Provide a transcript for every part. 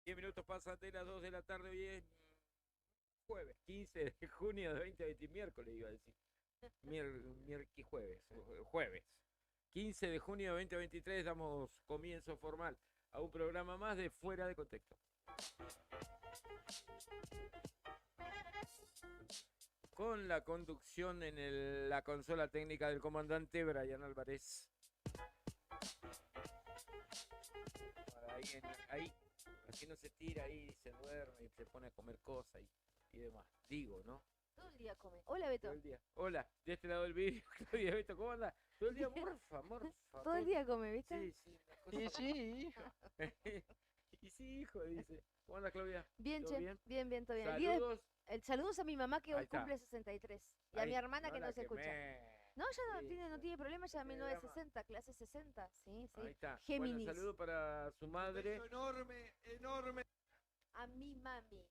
10 minutos pasan de las 2 de la tarde, hoy es jueves, 15 de junio de 2020, miércoles iba a decir. Miércoles jueves, jueves. 15 de junio de 2023 damos comienzo formal a un programa más de Fuera de Contexto. Con la conducción en la consola técnica del comandante Brian Álvarez. Ahí, así no se tira, ahí se duerme y se pone a comer cosas y demás. Digo, ¿no? Todo el día come. Hola, Beto. Todo el día. Hola, de este lado del vídeo, Claudia Beto, ¿cómo anda? Todo el día morfa. Todo el día come, ¿viste? Sí, una cosa. Sí, hija. Y sí, hijo, dice. ¿Cómo anda, Claudia? Bien, ¿Todo che. bien? Bien, todo bien. Saludos. Saludos a mi mamá que Ahí hoy está. cumple 63. Y a mi hermana que la no se escucha. quemé. No, ya Sí, no tiene problema, ya tiene 1960, clase 60. Sí, sí. Ahí está. Géminis. Bueno, saludo para su madre. Enorme. A mi mami,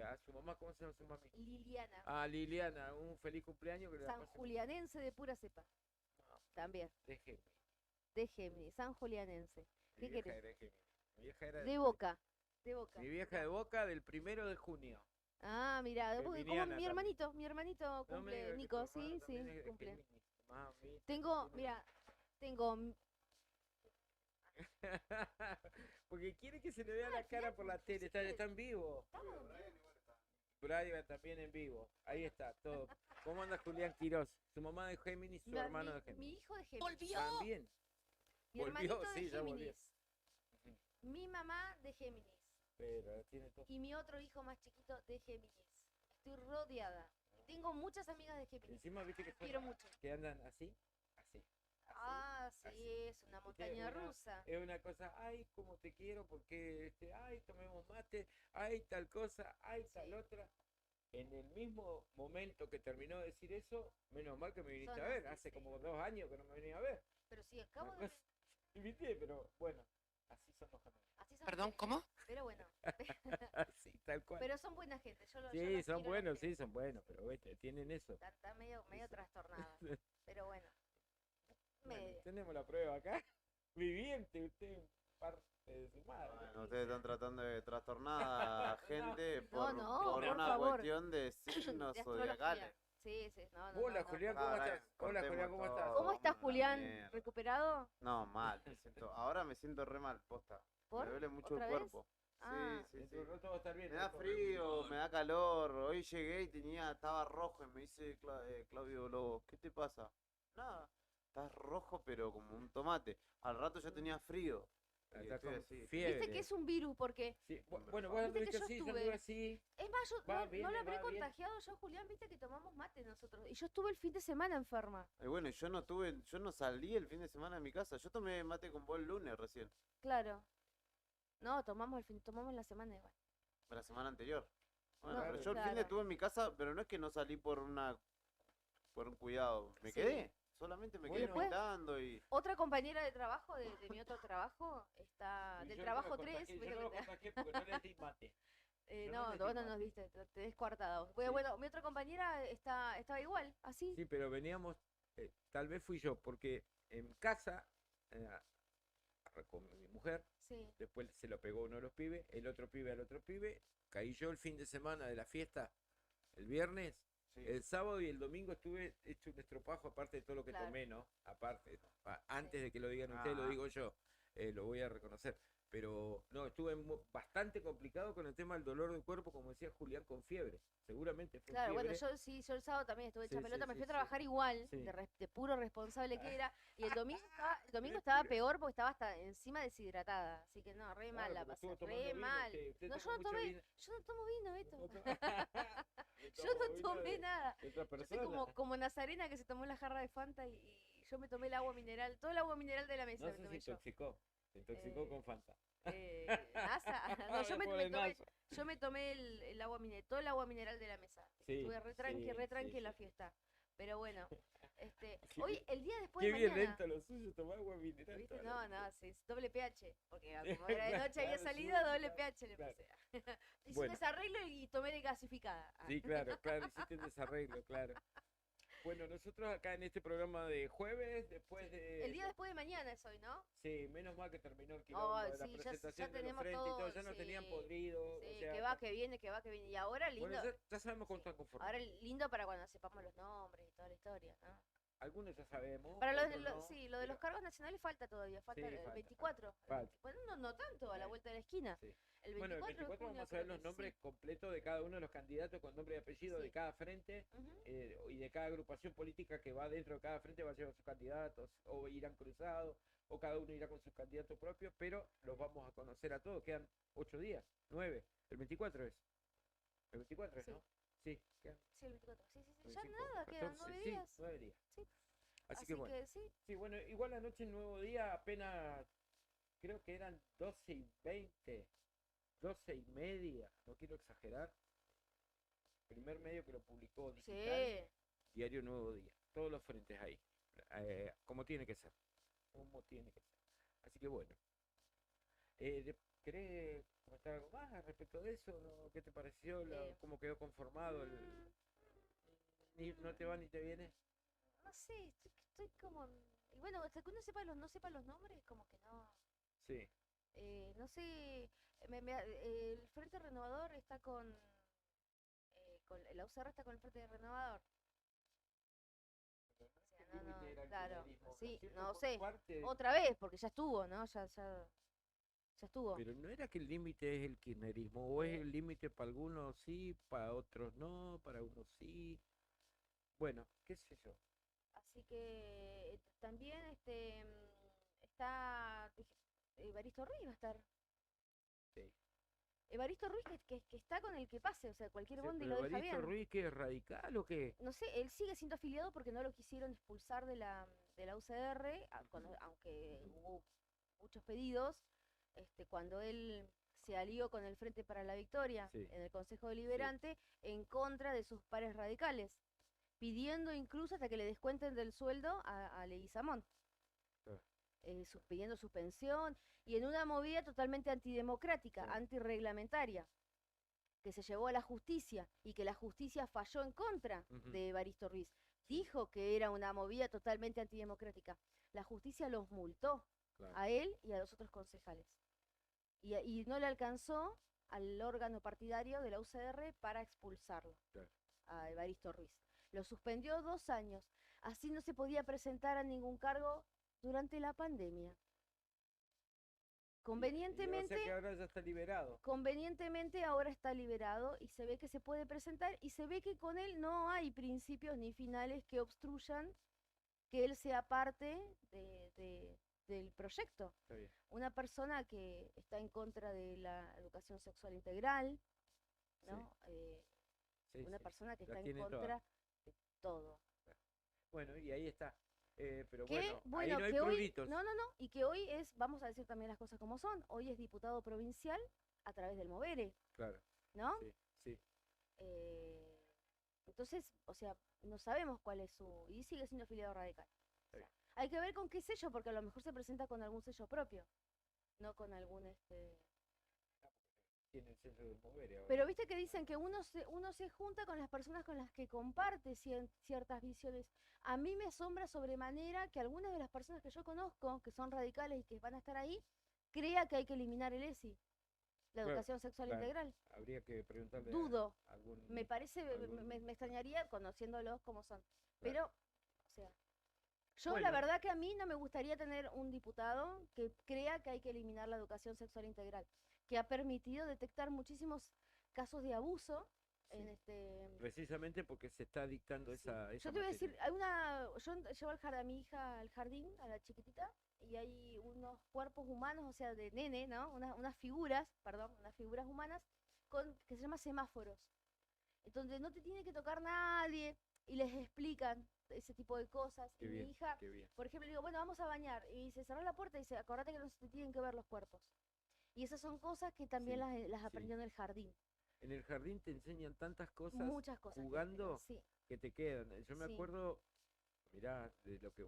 A su mamá, ¿cómo se llama su mami? Liliana. A Liliana, un feliz cumpleaños. Que le San pase- Julianense de pura cepa. No, También. de Géminis. De Géminis, San Julianense. Mi ¿Qué vieja querés? era de Géminis. Mi vieja era De Boca. De Boca. Mi vieja de Boca del 1 de junio. Ah, mira, como Geminiana mi también. hermanito No me cumple, digas que tu Nico, hermano sí, también sí, es de cumple. Géminis. Mami, Tengo, tiene- mira, tengo Porque quiere que se le vea la cara por la tele. Está en vivo. Brian también en vivo. Ahí está, todo. ¿Cómo anda Julián Quirós? Su mamá de Géminis, su hermano de mi Géminis. hijo de Géminis. También. Mi Volvió, hermanito de sí, ya volvió. Géminis. Mi mamá de Géminis. Pero tiene todo. Y mi otro hijo más chiquito de Géminis. Estoy rodeada. Tengo muchas amigas de Géminis. Encima viste que, Quiero mucho. que andan así. Ah, sí, así. es una montaña rusa. Es una cosa, ay, como te quiero, porque, ay, tomemos mate, ay, tal cosa, ay, tal otra. En el mismo momento que terminó de decir eso, menos mal que me viniste Son a ver. así, Hace sí. como 2 años que no me venía a ver. Pero sí, acabo Una de... cosa- ¿Viste? Pero bueno, así son los gemelos. Así son Perdón, ustedes. ¿cómo? Pero bueno. Así, tal cual. Pero son buena gente. Yo Sí, los son quiero a los buenos, tres. sí, son buenos, pero viste, tienen eso. Está medio trastornada. Pero bueno. Bueno, tenemos la prueba acá. Viviente, usted parte de su madre. Bueno, ustedes están tratando de trastornar a gente por por una favor. cuestión de signos De zodiacales. astrología. Sí, no. Hola, no. Julián, ¿cómo Ahora, estás? Hola, Julián, ¿cómo estás? ¿Cómo estás, Vamos a la Julián? mierda. ¿Recuperado? No, mal. Ahora me siento re mal, posta. ¿Por? Me duele mucho el ¿Otra vez? cuerpo. Ah. Sí. Dentro de un rato va a estar bien. Me da frío, me da calor. Hoy llegué y estaba rojo y me dice Claudio Lobo, ¿qué te pasa? Nada, estás rojo pero como un tomate. Al rato ya tenía frío. Y Está estoy con así. fiebre. Viste que es un virus porque... Sí, bueno, vos Viste que anduviste yo así, yo estuve- anduve así. Es más, yo Va, no viene, lo habré va, viene. contagiado yo, Julián, viste que tomamos mate nosotros. Y yo estuve el fin de semana enferma. Y bueno, yo no salí el fin de semana de mi casa. Yo tomé mate con vos el lunes recién, Claro. No, tomamos la semana igual. la semana anterior. Bueno, No, pero yo el fin de claro. estuve en mi casa, pero no es que no salí por un cuidado. Me Sí. quedé. Solamente me quedé Bueno. pintando y. Otra compañera de trabajo, de mi otro trabajo, está Y del yo trabajo no lo 3. contagié, yo no lo contagié porque no les di mate. yo no No, les vos di no nos mate. diste, te descuartado. Sí. Bueno, mi otra compañera estaba igual, así. Sí, pero veníamos, tal vez fui yo, porque en casa, con mi mujer, Sí. después se lo pegó uno de los pibes, el otro pibe al otro pibe, caí yo el fin de semana de la fiesta, el viernes, Sí. el sábado y el domingo estuve hecho un estropajo, aparte de todo lo que Claro. tomé, ¿no? Aparte, antes de que lo digan ustedes, lo Ah. digo yo, lo voy a reconocer. Pero no, estuve bastante complicado con el tema del dolor del cuerpo, como decía Julián, con fiebre. Seguramente fue Claro, bueno, fiebre. yo el sábado también estuve hecha Sí, pelota, sí, me fui a sí, trabajar igual, Sí. de puro responsable que era, y el domingo estaba peor porque estaba hasta encima deshidratada, así que no, re mal Claro, la porque pasé, estuvo tomando re vino, mal. usted No, tomó mucho vino. yo no tomo vino, Beto. No Yo no vino tomé de- nada. de otra Yo soy persona. como Nazarena que se tomó la jarra de Fanta y yo me tomé el agua mineral, todo el agua mineral de la mesa No me sé tomé si yo. se intoxicó Eh, con Fanta. ¿Nasa? No, Pobre Nasa. yo me tomé el agua mineral, todo el agua mineral de la mesa. Sí, Estuve re tranqui sí, en la sí. fiesta. Pero bueno, Sí, hoy, el día después Qué de bien mañana. lento lo suyo, tomar agua mineral. ¿Viste? toda la No, vida. sí, es doble pH. Porque como era de noche había Claro, salido, sí, doble claro, pH le claro. puse. Hice Bueno. un desarreglo y tomé de gasificada. Sí, claro, hiciste un desarreglo, claro. Bueno, nosotros acá en este programa de jueves, después de... El día después de mañana es hoy, ¿no? Sí, menos mal que terminó el quilombo Ay, de la sí, ya presentación de los tenemos frentes y todo, todo, ya nos tenían sí. podrido, Sí, o sea, que va, que viene, que va, que viene. Y ahora lindo. bueno, ya sabemos cómo Sí. están conformados. Ahora lindo para cuando sepamos los nombres y toda la historia, ¿no? Algunos ya sabemos, Para otros no, sí, lo de pero- los cargos nacionales falta todavía, falta Sí, el falta, 24. falta. Bueno, no tanto, a la Eh, vuelta de la esquina. sí. El Bueno, el 24 de 24 junio vamos a ver creo los que nombres sí. completos de cada uno de los candidatos con nombre y apellido de Sí. cada frente Ujú. y de cada agrupación política que va dentro de cada frente va a llevar sus candidatos o irán cruzados o cada uno irá con sus candidatos propios, pero los vamos a conocer a todos. Quedan 8 días, 9, el 24 es. El 24 es, Sí. ¿no? Sí, quedan Sí, el 24. Sí, sí, sí. Ya 25, nada, quedan 14, 9 sí, días. 9 días. Sí. Así que bueno. sí. Sí, bueno, igual anoche en Nuevo Día apenas, creo que eran 12:20, 12:30, no quiero exagerar. Primer medio que lo publicó digital, Sí. Diario Nuevo Día. Todos los frentes ahí. Como tiene que ser. Como tiene que ser. Así que bueno. ¿Querés comentar algo más al respecto de eso? ¿No? ¿Qué te pareció? Eh, ¿Cómo quedó conformado? mm, ¿No te va ni te viene? No sé, estoy como. Y bueno, hasta que uno sepa no sepa los nombres, como que no. Sí. No sé. El Frente Renovador está con. La UCR está con el Frente Renovador. O sea, ¿Qué límite era el claro. kirchnerismo? Sí, Siempre no por sé. parte- Otra vez, porque ya estuvo, ¿no? Ya estuvo. Pero no era que el límite es el kirchnerismo, o es Eh, el límite para algunos sí, para otros no, para unos sí. Bueno, qué sé yo. Así que también está Evaristo Ruiz va a estar. Sí. Evaristo Ruiz que está con el que pase, o sea, cualquier Sí, bondi pero lo deja Evaristo bien. Ruiz, ¿qué es radical o qué? No sé, él sigue siendo afiliado porque no lo quisieron expulsar de la UCR, aunque hubo muchos pedidos, cuando él se alió con el Frente para la Victoria Sí, en el Consejo Deliberante en contra de sus pares radicales, pidiendo incluso hasta que le descuenten del sueldo a Leguizamón, claro, pidiendo suspensión y en una movida totalmente antidemocrática, claro. antirreglamentaria, que se llevó a la justicia y que la justicia falló en contra Ujú, de Evaristo Ruiz. sí, Dijo que era una movida totalmente antidemocrática. La justicia los multó claro, a él y a los otros concejales. Y no le alcanzó al órgano partidario de la UCR para expulsarlo claro. a Evaristo Ruiz. Lo suspendió 2 años. Así no se podía presentar a ningún cargo durante la pandemia. O Convenientemente, sea que ahora ya está liberado. convenientemente ahora está liberado y se ve que se puede presentar y se ve que con él no hay principios ni finales que obstruyan que él sea parte del proyecto. Está bien. Una persona que está en contra de la educación sexual integral, ¿no? Sí, Una sí, persona que la está en tiene toda. contra de todo. Bueno, y ahí está. Pero Que, bueno, ahí no hay que hoy, pruritos. no, y que hoy es, vamos a decir también las cosas como son, hoy es diputado provincial a través del Movere, Claro, ¿no? sí, sí. Eh, entonces, o sea, no sabemos cuál es y sigue siendo afiliado radical. O sea, Está hay que ver con qué sello, porque a lo mejor se presenta con algún sello propio, no con algún Tiene el sello del mover ahora. Pero viste que dicen que uno se junta con las personas con las que comparte ciertas visiones. A mí me asombra sobremanera que algunas de las personas que yo conozco, que son radicales y que van a estar ahí, crea que hay que eliminar el ESI, la Claro, educación sexual claro. integral. Habría que preguntarle Dudo. a algún... Me parece, algún- me extrañaría conociéndolos como son. Claro. Pero, o sea, yo la Bueno. verdad que a mí no me gustaría tener un diputado que crea que hay que eliminar la educación sexual integral, que ha permitido detectar muchísimos casos de abuso en Sí. Precisamente porque se está dictando Sí. esa Yo te voy a decir, materia. yo llevo a mi hija al jardín, a la chiquitita, y hay unos cuerpos humanos, o sea, de nene, ¿no? Unas figuras, perdón, unas figuras humanas que se llama semáforos. Entonces no te tiene que tocar nadie y les explican ese tipo de cosas. Qué y bien, mi hija, qué bien. por ejemplo, le digo, bueno, vamos a bañar. Y se cerró la puerta y dice, acordate que no se te tienen que ver los cuerpos. Y esas son cosas que también Sí, las sí. aprendió en el jardín. En el jardín te enseñan tantas cosas Muchas cosas. jugando Sí. que te quedan. Yo me Sí. acuerdo Mirá, de lo que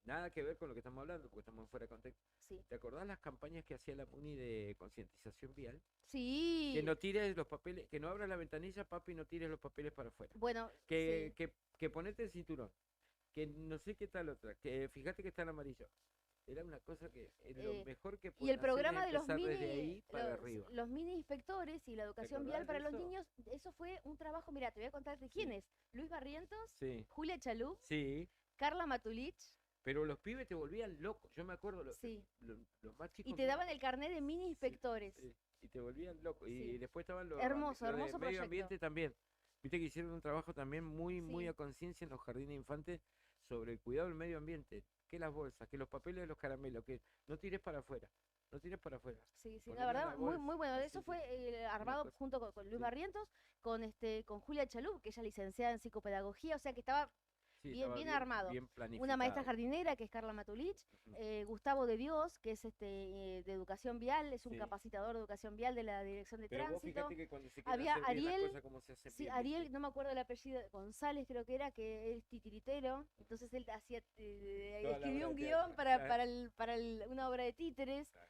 nada que ver con lo que estamos hablando, porque estamos fuera de contexto. Sí. ¿Te acordás las campañas que hacía la MUNI de concientización vial? Sí. Que no tires los papeles, que no abras la ventanilla, papi, no tires los papeles para afuera. Bueno, Que, sí. que ponete el cinturón. Que no sé qué tal otra. Que fíjate que está en amarillo. Era una cosa que lo mejor que Y pueden el programa hacer de es los empezar desde mini, ahí para arriba. los mini inspectores y la educación vial acordás para de los eso? niños, eso fue un trabajo, mira, te voy a contar de quién es. Luis Barrientos, Sí, Julia Chalú, sí. Carla Matulich, Pero los pibes te volvían locos. Yo me acuerdo, sí. los más chicos. Y te daban el carnet de mini inspectores. Sí, y te volvían loco. Y Sí. después estaban Hermoso, los de hermoso medio proyecto. ambiente también. Viste que hicieron un trabajo también muy Sí. a conciencia en los jardines de infantes sobre el cuidado del medio ambiente. Que las bolsas, que los papeles de los caramelos, que no tires para afuera. No tires para afuera. Sí, sí, la Ponelo en verdad, muy, bolsa. muy bueno. Sí, Eso sí, fue una armado cosa. junto con Luis Sí. Barrientos, con Julia Chalú, que ella es licenciada en psicopedagogía, o sea que estaba Sí, bien, estaba bien armado. bien Una maestra planificado. jardinera, que es Carla Matulich, Ujú. Gustavo de Dios, que es de educación vial, es un Sí. capacitador de educación vial de la Dirección de Pero vos Tránsito. fíjate que cuando se quieren Había hacer bien las Ariel, cosas como se hacen sí, bien, Ariel, ¿viste? no me acuerdo el apellido, González creo que era, que es titiritero, entonces él hacía, Toda la escribió obra un de guión teatro, claro. una obra de títeres. Claro.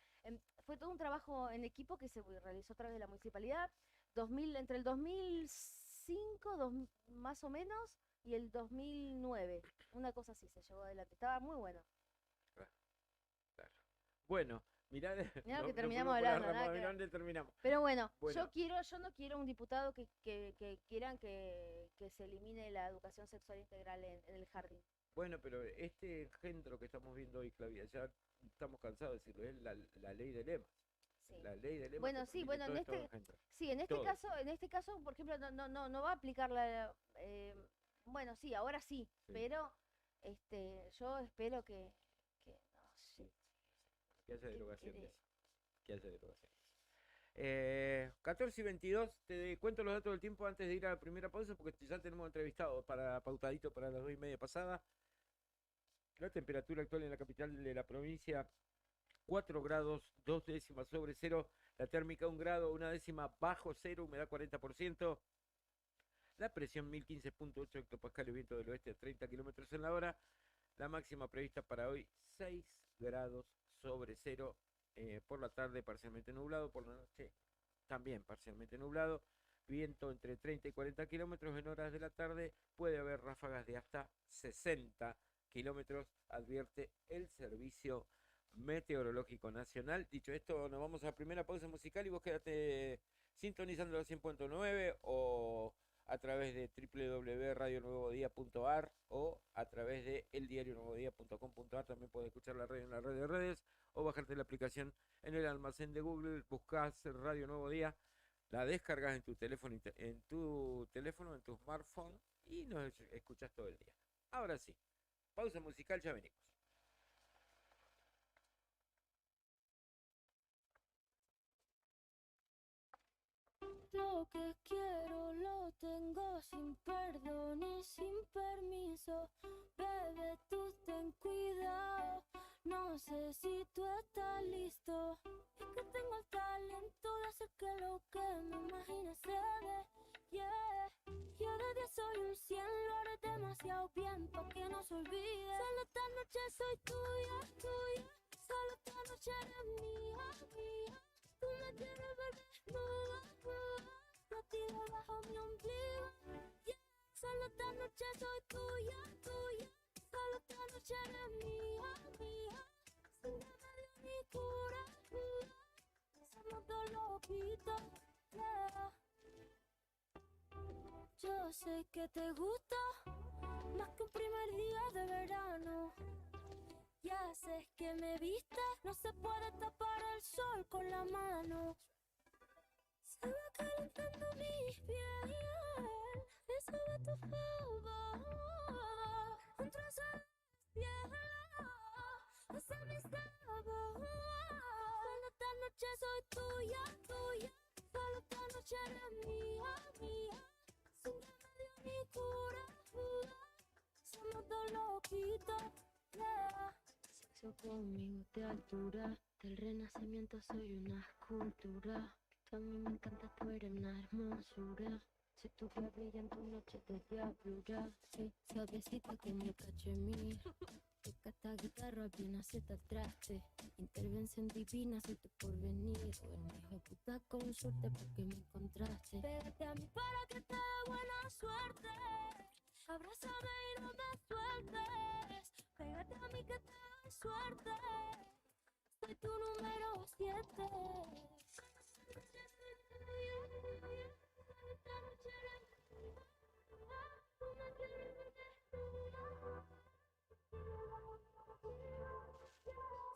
Fue todo un trabajo en equipo que se realizó a través de la municipalidad, entre el 2005, más o menos, y el 2009, una cosa así se llevó adelante, estaba muy bueno. Claro. Bueno, mirá, Mirá lo que nos terminamos fuimos por las hablando, ramas, nada que mirá ver. dónde terminamos. Pero bueno, Bueno. yo no quiero un diputado que quieran que se elimine la educación sexual integral en el jardín. Bueno, pero este engendro que estamos viendo hoy, Claudia, ya estamos cansados de decirlo, es la ley de lemas. Sí. La ley de lemas Bueno, que sí, permite bueno, todo estos engendros. sí, Todo. en este caso, por ejemplo, no va a aplicar bueno, sí, ahora sí, Sí. pero yo espero que no sé, Que haya derogación de que- eso. Que haya derogación de eso. 14 y 22, te cuento los datos del tiempo antes de ir a la primera pausa, porque ya tenemos entrevistado pautadito para las 2:30 pasadas. La temperatura actual en la capital de la provincia, 4 grados, 2 décimas sobre cero. La térmica 1 grado, 1 décima bajo cero, humedad 40%. La presión 1015.8 hectopascales, viento del oeste a 30 kilómetros en la hora. La máxima prevista para hoy, 6 grados sobre cero. Por la tarde parcialmente nublado, por la noche también parcialmente nublado. Viento entre 30 y 40 kilómetros en horas de la tarde. Puede haber ráfagas de hasta 60 kilómetros, advierte el Servicio Meteorológico Nacional. Dicho esto, nos vamos a la primera pausa musical y vos quédate sintonizando los 100.9 o a través de www.radionuevodía.ar o a través de eldiarionuevodía.com.ar. También puedes escuchar la radio en la red de redes o bajarte la aplicación en el almacén de Google. Buscás Radio Nuevo Día, la descargas en tu teléfono, en tu smartphone y nos escuchás todo el día. Ahora sí, pausa musical, ya venimos. Lo que quiero lo tengo sin perdón y sin permiso. Bebé, tú ten cuidado. No sé si tú estás listo. Es que tengo el talento de hacer que lo que me imagine se dé. Yeah. Yo de 10 soy un 100, lo haré demasiado bien pa' que no se olvide. Solo esta noche soy tuya, tuya. Solo esta noche eres mía, mía. Tú me tienes desnuda, latido bajo mi ombligo. Yeah. Solo esta noche soy tuya, tuya. Solo esta noche eres mía, mía. Sin remedio ni cura, somos dos loquitos, yeah. Yo sé que te gusta más que un primer día de verano. Ya sé que me viste, no se puede tapar el sol con la mano. Se va calentando mi piel, eso de tu favor. Un trozo de cielo, ese es mi sabor. Solo esta noche soy tuya, tuya. Solo esta noche eres mía, mía. Sin remedio ni cura, somos dos loquitos, yeah. Sexo conmigo de altura, del renacimiento soy una escultura. Tú a mí me encanta, tú eres una hermosura. Si tu piel brilla en tu noche de diablo, ya, sí, suavecita como el cachemir. Toca esta guitarra bien hacia traste. Intervención divina, soy tu porvenir. Bueno, hijo de puta con suerte porque me encontraste. Pégate a mí para que te dé buena suerte. Abrázame y no me sueltes. Pégate a mí que te doy suerte. Soy tu número 7.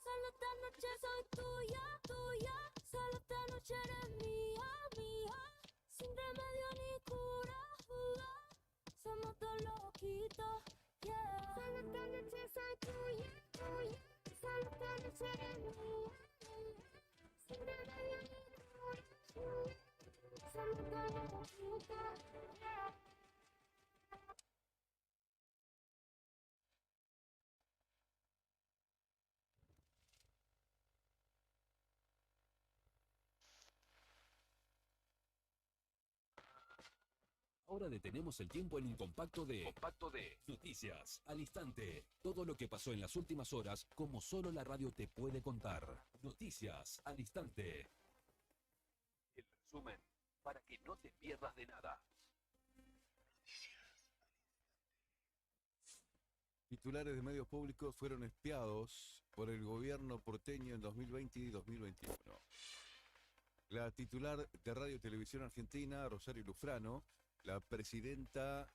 Solo esta noche soy tuya, tuya. Solo esta noche eres mía, mía. Sin remedio ni cura, somos dos loquitos, yeah. Solo esta noche soy tuya, tuya. Solo esta noche eres mía, mía. Sin remedio ni cura, somos dos loquitos, yeah. Ahora detenemos el tiempo en un compacto de noticias al instante. Todo lo que pasó en las últimas horas, como solo la radio te puede contar. Noticias al instante. El resumen para que no te pierdas de nada. Titulares de medios públicos fueron espiados por el gobierno porteño en 2020 y 2021. La titular de Radio y Televisión Argentina, Rosario Lufrano, la presidenta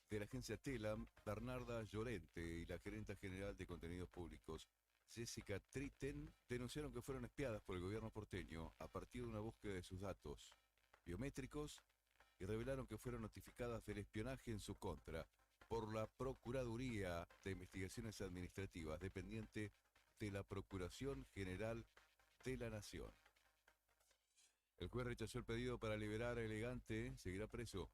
de la agencia TELAM, Bernarda Llorente, y la gerenta general de contenidos públicos, Jessica Tritten, denunciaron que fueron espiadas por el gobierno porteño a partir de una búsqueda de sus datos biométricos y revelaron que fueron notificadas del espionaje en su contra por la Procuraduría de Investigaciones Administrativas, dependiente de la Procuración General de la Nación. El juez rechazó el pedido para liberar a Elegante, seguirá preso.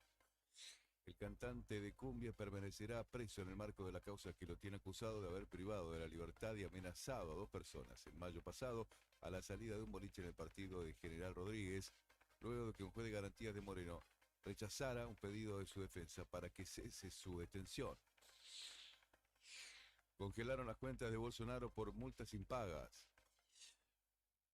El cantante de cumbia permanecerá preso en el marco de la causa que lo tiene acusado de haber privado de la libertad y amenazado a 2 personas en mayo pasado a la salida de un boliche en el partido de General Rodríguez, luego de que un juez de garantías de Moreno rechazara un pedido de su defensa para que cese su detención. Congelaron las cuentas de Bolsonaro por multas impagas.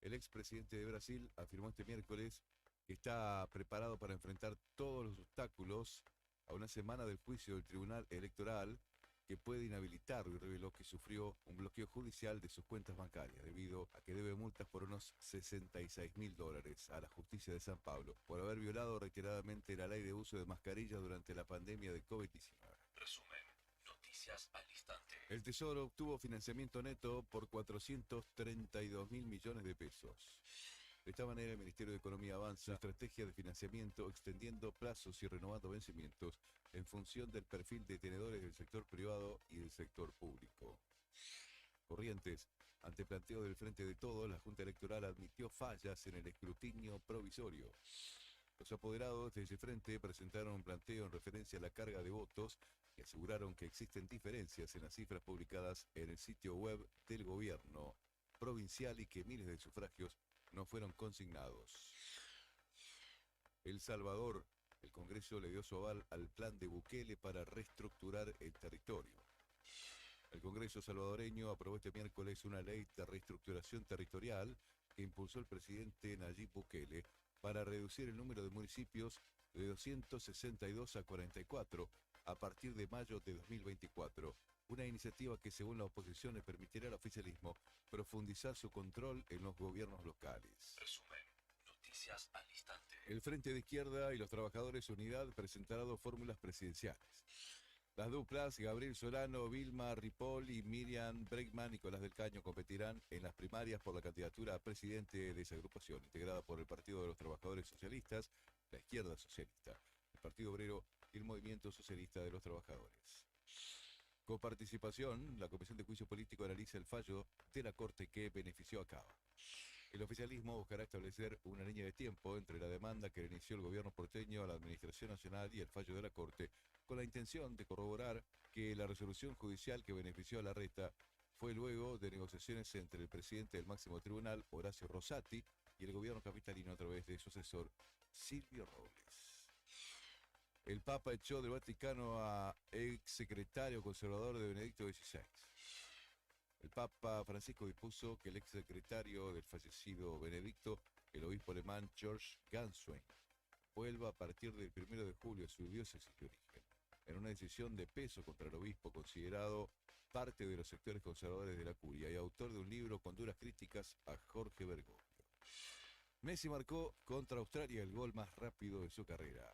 El expresidente de Brasil afirmó este miércoles que está preparado para enfrentar todos los obstáculos a una semana del juicio del Tribunal Electoral que puede inhabilitarlo, y reveló que sufrió un bloqueo judicial de sus cuentas bancarias debido a que debe multas por unos $66.000 a la justicia de San Pablo por haber violado reiteradamente la ley de uso de mascarillas durante la pandemia de COVID-19. Resumen. Noticias al instante. El Tesoro obtuvo financiamiento neto por 432.000 millones de pesos. De esta manera, el Ministerio de Economía avanza su estrategia de financiamiento, extendiendo plazos y renovando vencimientos en función del perfil de tenedores del sector privado y del sector público. Corrientes, ante planteo del Frente de Todos, la Junta Electoral admitió fallas en el escrutinio provisorio. Los apoderados de ese frente presentaron un planteo en referencia a la carga de votos y aseguraron que existen diferencias en las cifras publicadas en el sitio web del gobierno provincial y que miles de sufragios no fueron consignados. El Salvador, el Congreso le dio su aval al plan de Bukele para reestructurar el territorio. El Congreso salvadoreño aprobó este miércoles una ley de reestructuración territorial que impulsó el presidente Nayib Bukele para reducir el número de municipios de 262 a 44 a partir de mayo de 2024. Una iniciativa que, según la oposición, le permitirá al oficialismo profundizar su control en los gobiernos locales. Resumen. Noticias al instante. El Frente de Izquierda y los Trabajadores Unidad presentarán 2 fórmulas presidenciales. Las duplas Gabriel Solano, Vilma Ripoll y Miriam Bregman Nicolás del Caño competirán en las primarias por la candidatura a presidente de esa agrupación, integrada por el Partido de los Trabajadores Socialistas, la Izquierda Socialista, el Partido Obrero y el Movimiento Socialista de los Trabajadores. Con participación, la Comisión de Juicio Político analiza el fallo de la Corte que benefició a Cava. El oficialismo buscará establecer una línea de tiempo entre la demanda que inició el gobierno porteño a la Administración Nacional y el fallo de la Corte, con la intención de corroborar que la resolución judicial que benefició a Larreta fue luego de negociaciones entre el presidente del máximo tribunal, Horacio Rosati, y el gobierno capitalino a través de su asesor, Silvio Robles. El Papa echó del Vaticano a ex secretario conservador de Benedicto XVI. El Papa Francisco dispuso que el ex secretario del fallecido Benedicto, el obispo alemán George Ganswein, vuelva a partir del 1 de julio a su diócesis de origen, en una decisión de peso contra el obispo considerado parte de los sectores conservadores de la curia y autor de un libro con duras críticas a Jorge Bergoglio. Messi marcó contra Australia el gol más rápido de su carrera.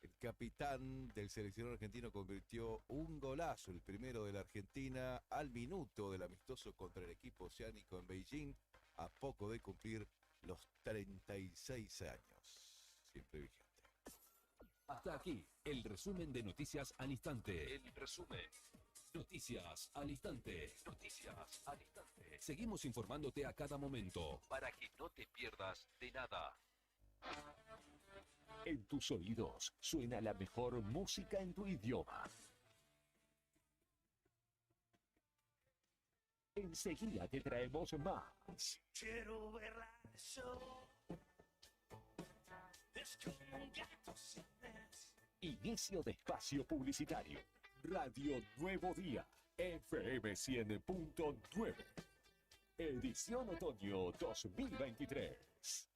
El capitán del seleccionado argentino convirtió un golazo, el primero de la Argentina, al minuto del amistoso contra el equipo oceánico en Beijing, a poco de cumplir los 36 años. Siempre vigente. Hasta aquí, el resumen de Noticias al Instante. El resumen. Noticias al Instante. Noticias al Instante. Seguimos informándote a cada momento para que no te pierdas de nada. En tus oídos suena la mejor música en tu idioma. Enseguida te traemos más. Quiero verla yo. Es como un gato sin mes. Inicio de espacio publicitario. Radio Nuevo Día. FM 100.9. Edición Otoño 2023.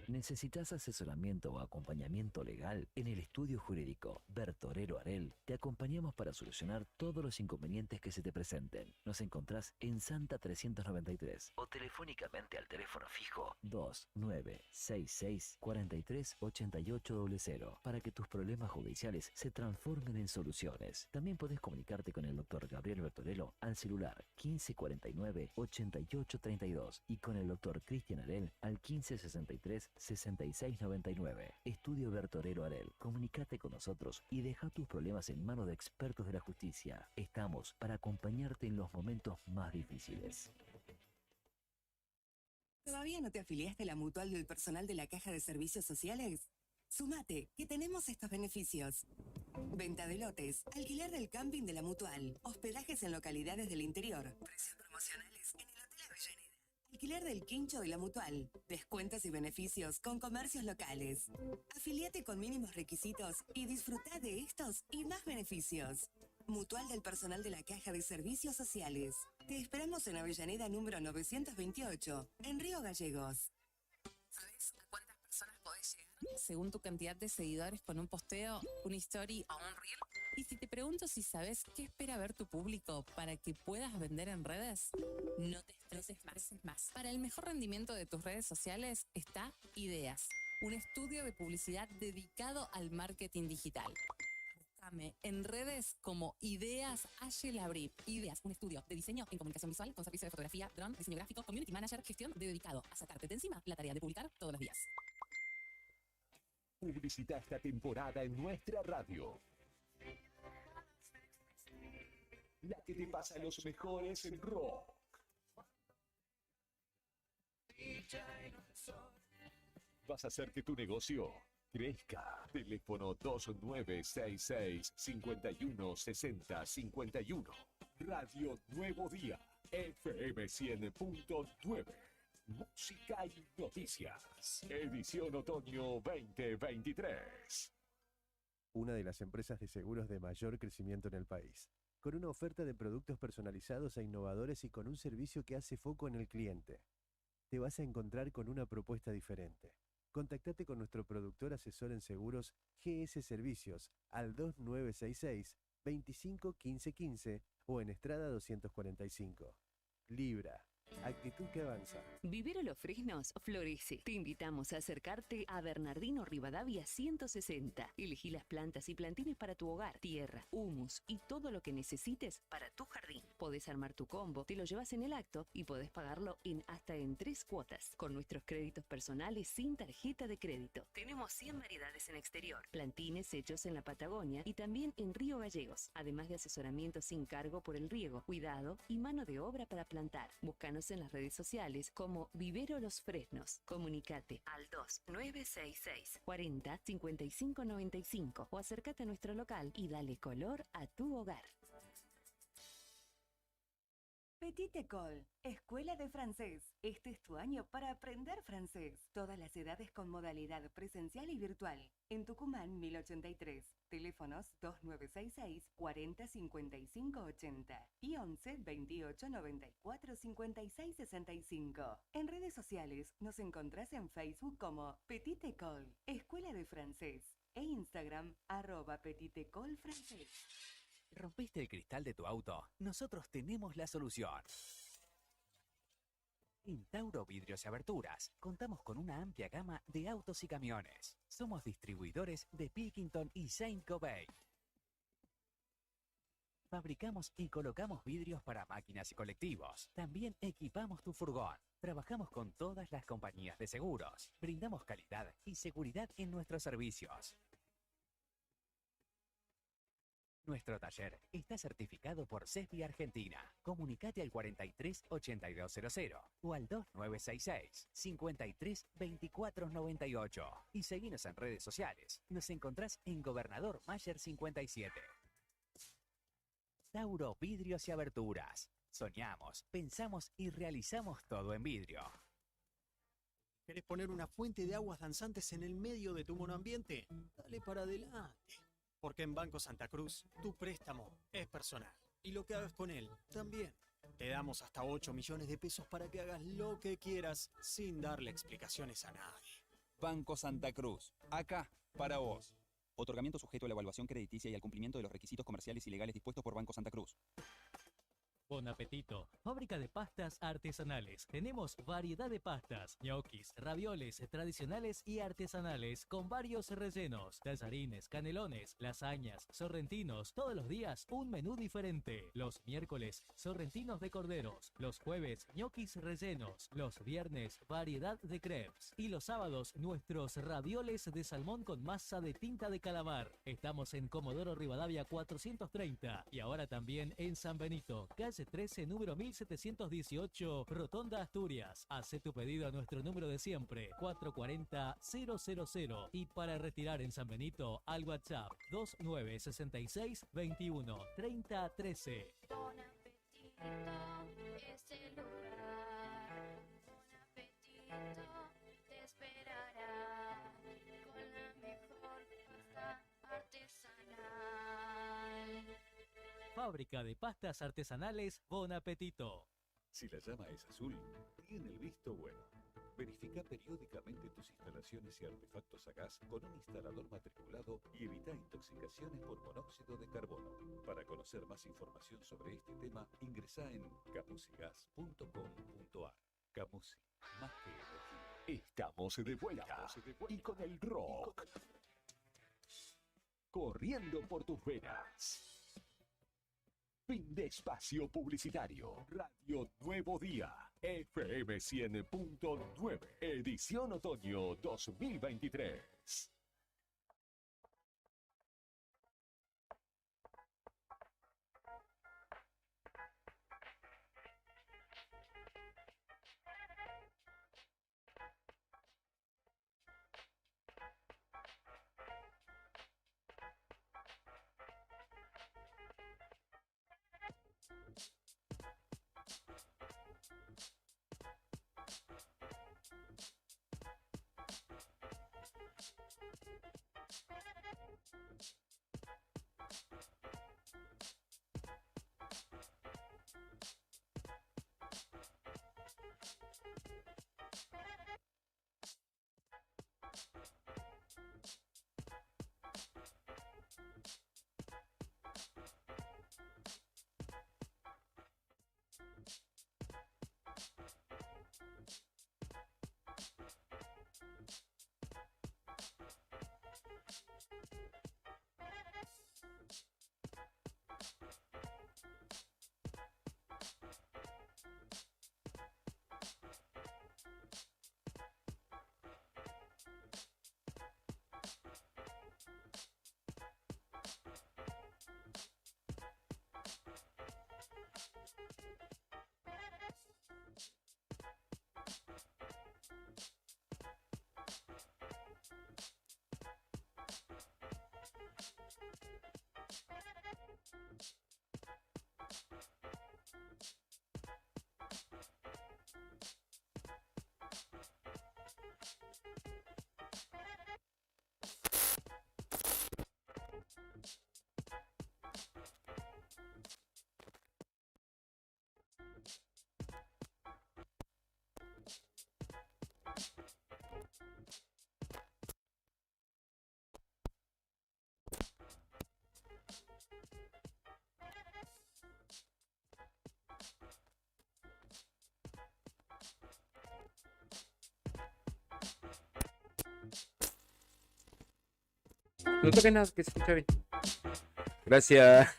¿Necesitas asesoramiento o acompañamiento legal? En el estudio jurídico Bertorero Arel te acompañamos para solucionar todos los inconvenientes que se te presenten. Nos encontrás en Santa 393 o telefónicamente al teléfono fijo 2966 43 8800 para que tus problemas judiciales se transformen en soluciones. También podés comunicarte con el doctor Gabriel Bertorello al celular 1549 8832 y con el doctor Cristian Arel al 1563 6699. Estudio Bertorero Arel. Comunicate con nosotros y deja tus problemas en manos de expertos de la justicia. Estamos para acompañarte en los momentos más difíciles. ¿Todavía no te afiliaste a la mutual del personal de la Caja de Servicios Sociales? Sumate, que tenemos estos beneficios. Venta de lotes, alquiler del camping de la mutual, hospedajes en localidades del interior, precios promocionales en el Hotel Avellaneda. Alquiler del quincho de la mutual, descuentos y beneficios con comercios locales. Afiliate con mínimos requisitos y disfruta de estos y más beneficios. Mutual del personal de la Caja de Servicios Sociales. Te esperamos en Avellaneda número 928, en Río Gallegos. ¿Sabes a cuántas personas podés llegar según tu cantidad de seguidores con un posteo, una story o un reel? Y si te pregunto si sabes qué espera ver tu público para que puedas vender en redes, no te estreses más. Para el mejor rendimiento de tus redes sociales está Ideas, un estudio de publicidad dedicado al marketing digital. Búscame en redes como Ideas Labri. Ideas, un estudio de diseño en comunicación visual con servicio de fotografía, drone, diseño gráfico, community manager, gestión dedicado a sacarte de encima la tarea de publicar todos los días. Publicita esta temporada en nuestra radio. La que te pasa los mejores en rock. Vas a hacer que tu negocio crezca. Teléfono 2966-516051. Radio Nuevo Día. FM 100.9. Música y noticias. Edición Otoño 2023. Una de las empresas de seguros de mayor crecimiento en el país, con una oferta de productos personalizados e innovadores y con un servicio que hace foco en el cliente. Te vas a encontrar con una propuesta diferente. Contactate con nuestro productor asesor en seguros GS Servicios al 2966 25 15 15 o en Estrada 245. Libra. Actitud que avanza. Vivero Los Fresnos florece. Te invitamos a acercarte a Bernardino Rivadavia 160. Elegí las plantas y plantines para tu hogar, tierra, humus y todo lo que necesites para tu jardín. Podés armar tu combo, te lo llevas en el acto y podés pagarlo hasta en 3 cuotas. Con nuestros créditos personales sin tarjeta de crédito. Tenemos 100 variedades en exterior. Plantines hechos en la Patagonia y también en Río Gallegos. Además de asesoramiento sin cargo por el riego, cuidado y mano de obra para plantar. Búscanos en las redes sociales como Vivero Los Fresnos. Comunicate al 2966 40 55 95 o acércate a nuestro local y dale color a tu hogar. Petite École, Escuela de Francés. Este es tu año para aprender francés. Todas las edades con modalidad presencial y virtual. En Tucumán 1083. Teléfonos 2966 40 55 80 y 11 28 94 56 65. En redes sociales nos encontrás en Facebook como Petite École, Escuela de Francés, e Instagram @Petite École Francés. ¿Rompiste el cristal de tu auto? Nosotros tenemos la solución. En Tauro Vidrios y Aberturas contamos con una amplia gama de autos y camiones. Somos distribuidores de Pilkington y Saint Gobain. Fabricamos y colocamos vidrios para máquinas y colectivos. También equipamos tu furgón. Trabajamos con todas las compañías de seguros. Brindamos calidad y seguridad en nuestros servicios. Nuestro taller está certificado por CESBI Argentina. Comunicate al 43 8200 o al 2966 53 24 98 y seguinos en redes sociales. Nos encontrás en Gobernador Mayer 57. Tauro Vidrios y Aberturas. Soñamos, pensamos y realizamos todo en vidrio. ¿Querés poner una fuente de aguas danzantes en el medio de tu monoambiente? Dale para adelante. Porque en Banco Santa Cruz, tu préstamo es personal. Y lo que hagas con él, también. Te damos hasta 8 millones de pesos para que hagas lo que quieras sin darle explicaciones a nadie. Banco Santa Cruz. Acá, para vos. Otorgamiento sujeto a la evaluación crediticia y al cumplimiento de los requisitos comerciales y legales dispuestos por Banco Santa Cruz. Bon apetito. Fábrica de pastas artesanales. Tenemos variedad de pastas, ñoquis, ravioles tradicionales y artesanales con varios rellenos, tallarines, canelones, lasañas, sorrentinos. Todos los días un menú diferente. Los miércoles, sorrentinos de corderos. Los jueves, ñoquis rellenos. Los viernes, variedad de crepes. Y los sábados, nuestros ravioles de salmón con masa de tinta de calamar. Estamos en Comodoro Rivadavia 430 y ahora también en San Benito, calle 13, número 1718, Rotonda, Asturias. Hace tu pedido a nuestro número de siempre, 440-000. Y para retirar en San Benito, al WhatsApp 2966 21 30 13. Bon apetito es el lugar. Bon apetito te esperará con la mejor pasta artesanal. Fábrica de pastas artesanales Bon Apetito. Si la llama es azul, tiene el visto bueno. Verifica periódicamente tus instalaciones y artefactos a gas con un instalador matriculado y evita intoxicaciones por monóxido de carbono. Para conocer más información sobre este tema, ingresa en camusigas.com.ar. Camusi, más que energía. Estamos de vuelta y con el rock corriendo por tus venas. Fin de espacio publicitario. Radio Nuevo Día. FM 100.9. Edición otoño 2023. No toques nada, que se escucha bien. Gracias.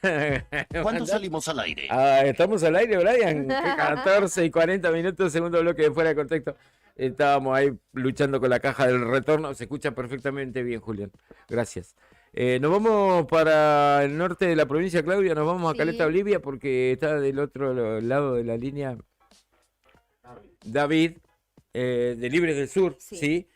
¿Cuándo salimos al aire? Estamos al aire, Brian. 14:40, segundo bloque de Fuera de Contexto. Estábamos ahí luchando con la caja del retorno. Se escucha perfectamente bien, Julián. Gracias. Nos vamos para el norte de la provincia, Claudia. Nos vamos a Caleta, Bolivia, porque está del otro lado de la línea David, de Libres del Sur. ¿Sí?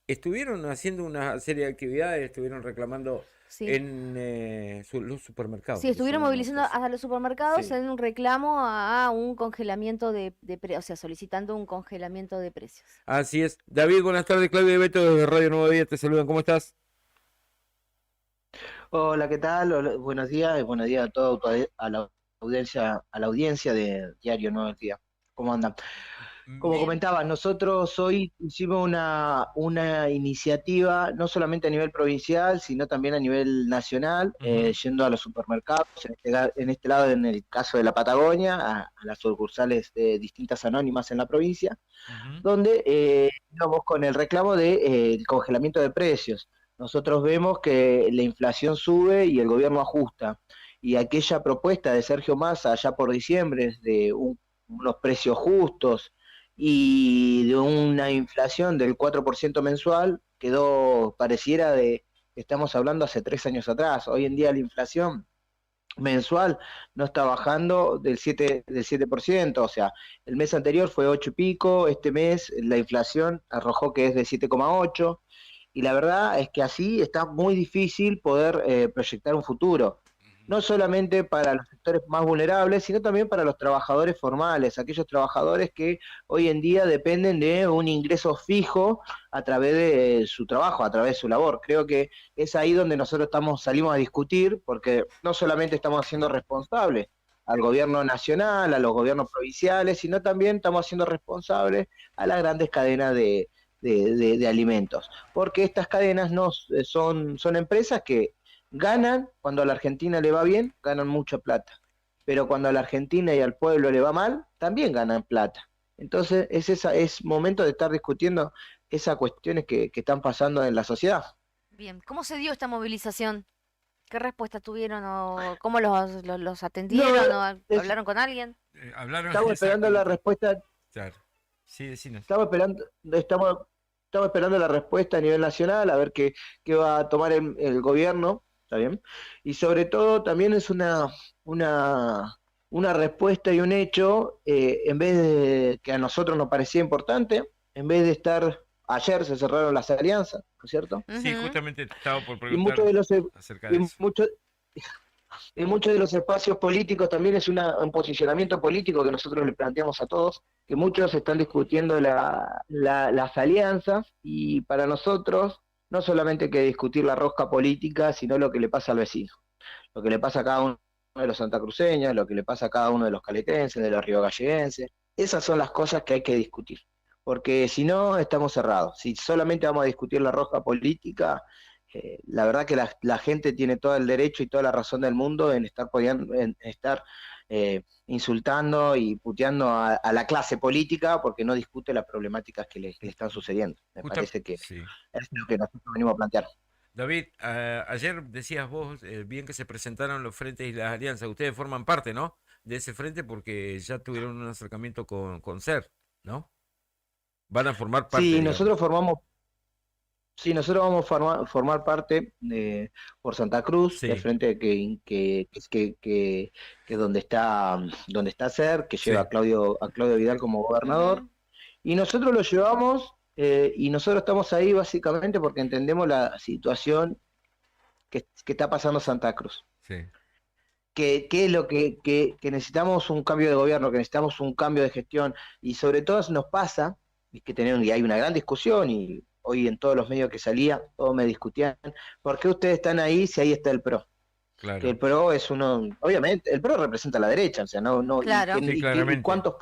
Estuvieron haciendo una serie de actividades, estuvieron reclamando en los supermercados. Sí, estuvieron movilizando hasta los supermercados en un reclamo a un congelamiento de precios, o sea, solicitando un congelamiento de precios. Así es. David, buenas tardes. Claudia y Beto desde Radio Nuevo Día te saludan. ¿Cómo estás? Hola, ¿qué tal? Hola, buenos días y buenos días a toda a la audiencia de Diario Nuevo Día. ¿Cómo andan? Como comentaba, nosotros hoy hicimos una iniciativa, no solamente a nivel provincial, sino también a nivel nacional, yendo a los supermercados, en este lado, en el caso de la Patagonia, a las sucursales de distintas anónimas en la provincia, donde íbamos con el reclamo del congelamiento de precios. Nosotros vemos que la inflación sube y el gobierno ajusta. Y aquella propuesta de Sergio Massa allá por diciembre de unos precios justos y de una inflación del 4% mensual, pareciera de que estamos hablando hace 3 años atrás. Hoy en día la inflación mensual no está bajando del 7%, o sea, el mes anterior fue 8 y pico, este mes la inflación arrojó que es de 7,8%. Y la verdad es que así está muy difícil poder proyectar un futuro, no solamente para los sectores más vulnerables, sino también para los trabajadores formales, aquellos trabajadores que hoy en día dependen de un ingreso fijo a través de su trabajo, a través de su labor. Creo que es ahí donde nosotros salimos a discutir, porque no solamente estamos haciendo responsables al gobierno nacional, a los gobiernos provinciales, sino también estamos haciendo responsables a las grandes cadenas de alimentos, porque estas cadenas son empresas que ganan, cuando a la Argentina le va bien, ganan mucha plata, pero cuando a la Argentina y al pueblo le va mal, también ganan plata. Entonces es momento de estar discutiendo esas cuestiones que están pasando en la sociedad. Bien, ¿cómo se dio esta movilización? ¿Qué respuesta tuvieron o cómo los atendieron o hablaron con alguien? Estamos esperando la respuesta. Claro. Sí, decinos. Estamos esperando la respuesta a nivel nacional, a ver qué va a tomar el gobierno, ¿está bien? Y sobre todo también es una respuesta y un hecho, en vez de que a nosotros nos parecía importante, en vez de estar, ayer se cerraron las alianzas, ¿no es cierto? Sí, justamente estaba por preguntar Y muchos acerca de eso. En muchos de los espacios políticos también es un posicionamiento político que nosotros le planteamos a todos, que muchos están discutiendo las alianzas, y para nosotros no solamente hay que discutir la rosca política, sino lo que le pasa al vecino, lo que le pasa a cada uno de los santacruceños, lo que le pasa a cada uno de los caletenses, de los riogalleguenses. Esas son las cosas que hay que discutir, porque si no estamos cerrados. Si solamente vamos a discutir la rosca política, la verdad que la gente tiene todo el derecho y toda la razón del mundo en estar insultando y puteando a la clase política porque no discute las problemáticas que le están sucediendo. Me parece que es lo que nosotros venimos a plantear. David, ayer decías vos bien que se presentaron los frentes y las alianzas. Ustedes forman parte, ¿no?, de ese frente porque ya tuvieron un acercamiento con SER, ¿no? Van a formar parte. Sí, nosotros vamos a formar parte por Santa Cruz, del frente que es donde está SER, que lleva a Claudio Vidal como gobernador, y nosotros lo llevamos, y nosotros estamos ahí básicamente porque entendemos la situación que está pasando Santa Cruz. Sí. Que es lo que necesitamos un cambio de gobierno, que necesitamos un cambio de gestión, y sobre todo nos pasa, y hay una gran discusión, y hoy en todos los medios que salía, todos me discutían, ¿por qué ustedes están ahí si ahí está el PRO? Claro. Que el PRO es obviamente, el PRO representa a la derecha, o sea, Claro. y cuántos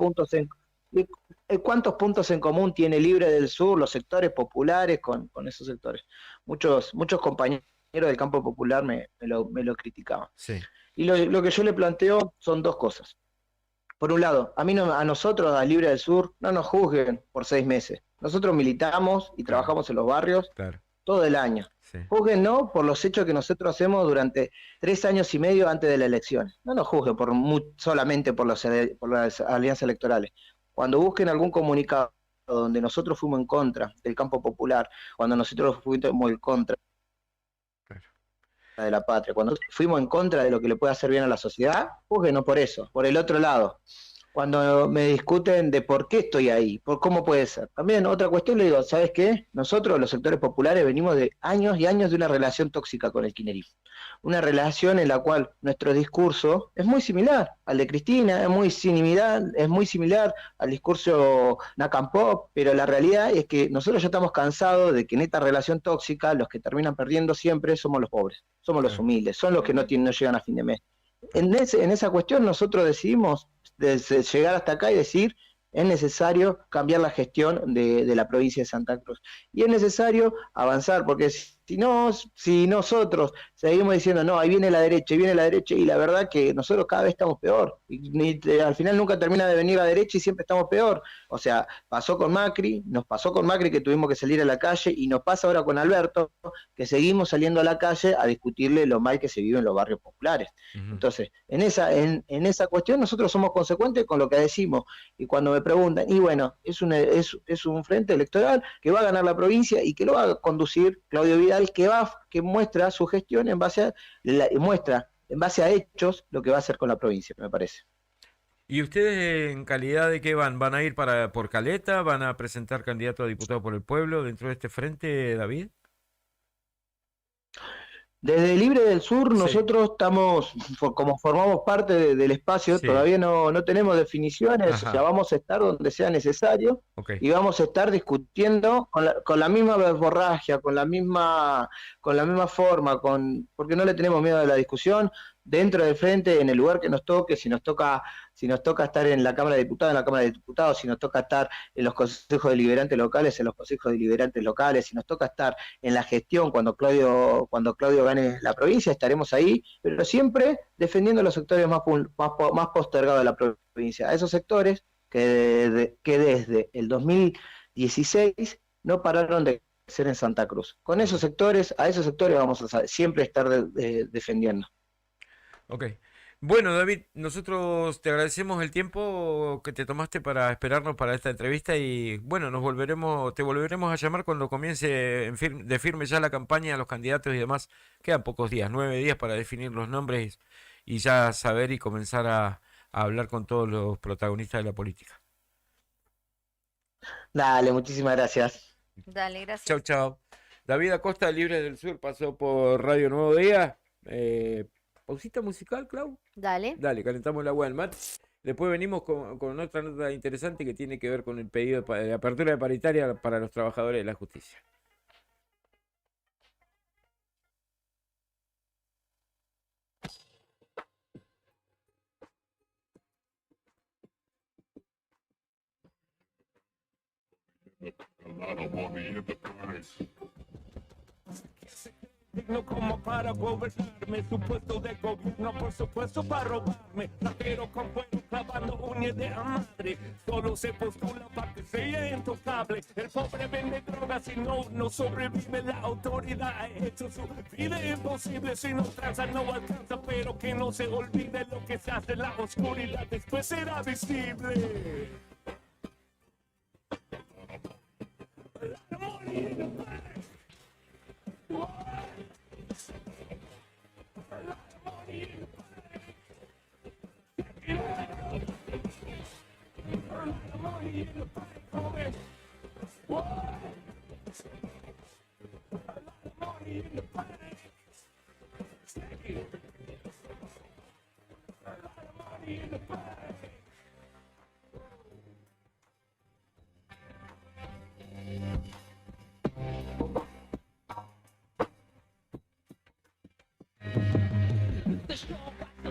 puntos en común tiene Libre del Sur, los sectores populares con esos sectores. Muchos compañeros del campo popular me lo criticaban. Sí. Y lo que yo le planteo son dos cosas. Por un lado, a nosotros, a Libre del Sur, no nos juzguen por 6 meses. Nosotros militamos y trabajamos en los barrios todo el año. Sí. Júzguennos por los hechos que nosotros hacemos durante 3 años y medio antes de la elección. No nos juzguen solamente por las alianzas electorales. Cuando busquen algún comunicado donde nosotros fuimos en contra del campo popular, cuando nosotros fuimos en contra de la patria, cuando fuimos en contra de lo que le puede hacer bien a la sociedad, júzguenos por eso. Por el otro lado, cuando me discuten de por qué estoy ahí, por cómo puede ser. También otra cuestión, le digo, ¿sabes qué? Nosotros, los sectores populares, venimos de años y años de una relación tóxica con el kirchnerismo. Una relación en la cual nuestro discurso es muy similar al de Cristina, es muy similar al discurso Nacampop, pero la realidad es que nosotros ya estamos cansados de que en esta relación tóxica los que terminan perdiendo siempre somos los pobres, somos los humildes, son los que no llegan a fin de mes. En esa cuestión nosotros decidimos llegar hasta acá y decir, es necesario cambiar la gestión de la provincia de Santa Cruz. Y es necesario avanzar, porque si nosotros seguimos diciendo, no, ahí viene la derecha, y la verdad que nosotros cada vez estamos peor. Y al final nunca termina de venir la derecha y siempre estamos peor. O sea, pasó con Macri, nos pasó con Macri que tuvimos que salir a la calle, y nos pasa ahora con Alberto, que seguimos saliendo a la calle a discutirle lo mal que se vive en los barrios populares. Entonces, en esa cuestión nosotros somos consecuentes con lo que decimos. Y cuando me preguntan, y bueno, es un frente electoral que va a ganar la provincia y que lo va a conducir Claudio Vidal, que muestra su gestión en base a hechos lo que va a hacer con la provincia, me parece. ¿Y ustedes en calidad de qué van? ¿Van a ir por Caleta? ¿Van a presentar candidato a diputado por el pueblo dentro de este frente, David? Desde Libre del Sur nosotros estamos, como formamos parte del espacio, todavía no tenemos definiciones, o sea, vamos a estar donde sea necesario y vamos a estar discutiendo con la misma verborragia, con la misma forma, porque no le tenemos miedo a la discusión, dentro del frente, en el lugar que nos toque, si nos toca estar en la Cámara de Diputados, en la Cámara de Diputados, si nos toca estar en los consejos deliberantes locales, en los consejos deliberantes locales, si nos toca estar en la gestión cuando Claudio gane la provincia, estaremos ahí, pero siempre defendiendo los sectores más postergados de la provincia, a esos sectores que desde el 2016 no pararon de crecer en Santa Cruz. Con esos sectores, a esos sectores vamos a siempre estar defendiendo. Ok. Bueno, David, nosotros te agradecemos el tiempo que te tomaste para esperarnos para esta entrevista y bueno, te volveremos a llamar cuando comience de firme ya la campaña, los candidatos y demás. Quedan pocos días, 9 días para definir los nombres y ya saber y comenzar a hablar con todos los protagonistas de la política. Dale, muchísimas gracias. Dale, gracias. Chau, chau. David Acosta, Libre del Sur, pasó por Radio Nuevo Día. Pausita musical, Clau. Dale. Dale, calentamos el agua del mate. Después venimos con otra nota interesante que tiene que ver con el pedido de apertura de paritaria para los trabajadores de la justicia. No como para gobernarme, su puesto de gobierno, por supuesto para robarme. Rapero con cuero clavando uñas de madre, solo se postula para que sea intocable. El pobre vende drogas y no sobrevive. La autoridad ha hecho su vida imposible. Si no tranza no alcanza, pero que no se olvide lo que se hace en la oscuridad, después será visible.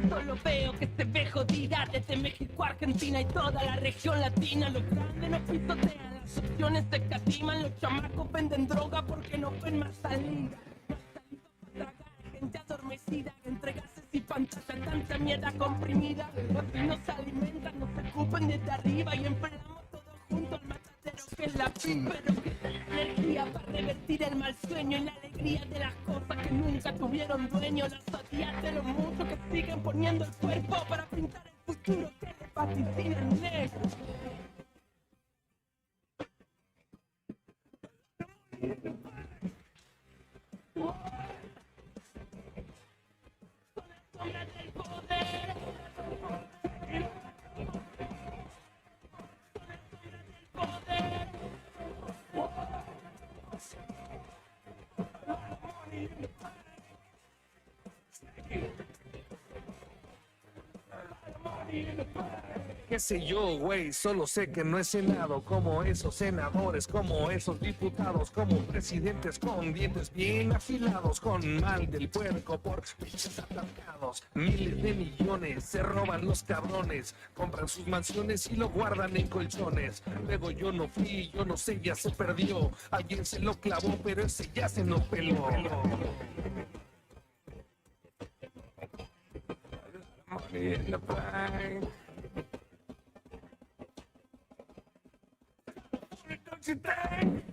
Solo veo que se ve jodida desde México, Argentina y toda la región latina. Los grandes no pisotean, las opciones se catiman. Los chamacos venden droga porque no ven más salida. No hay saliva para tragar, gente adormecida entre gases y pantalla, tanta mierda comprimida. Así nos alimentan, nos escupen desde arriba y empleamos todo junto al matadero que es la PIB. Pero que es la energía para revertir el mal sueño y la alegría. odias de las cosas que nunca tuvieron dueño, las odias de lo mucho que siguen poniendo el cuerpo para pintar el futuro que les vaticina en negro. Son las sombras del poder. Qué sé yo, güey, solo sé que no he cenado como esos senadores, como esos diputados, como presidentes con dientes bien afilados, con mal del puerco por pinches atascados. Miles de millones se roban los cabrones, compran sus mansiones y lo guardan en colchones. Luego yo no fui, yo no sé, ya se perdió. Alguien se lo clavó, pero ese ya se nos peló. Money in the bank. Don't you think?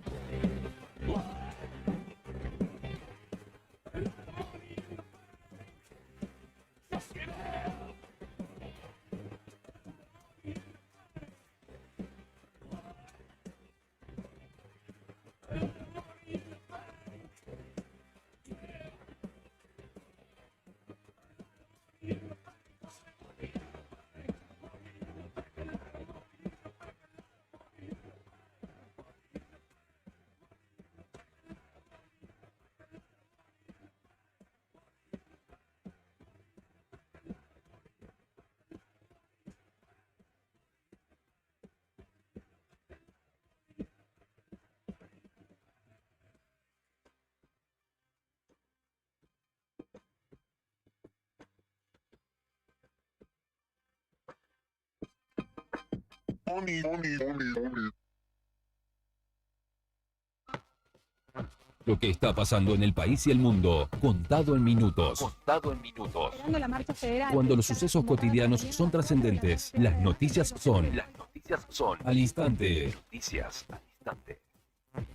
Lo que está pasando en el país y el mundo, contado en minutos. Contado en minutos. Esperando la marcha federal. Cuando los sucesos cotidianos son trascendentes, las noticias son al instante. Noticias al instante.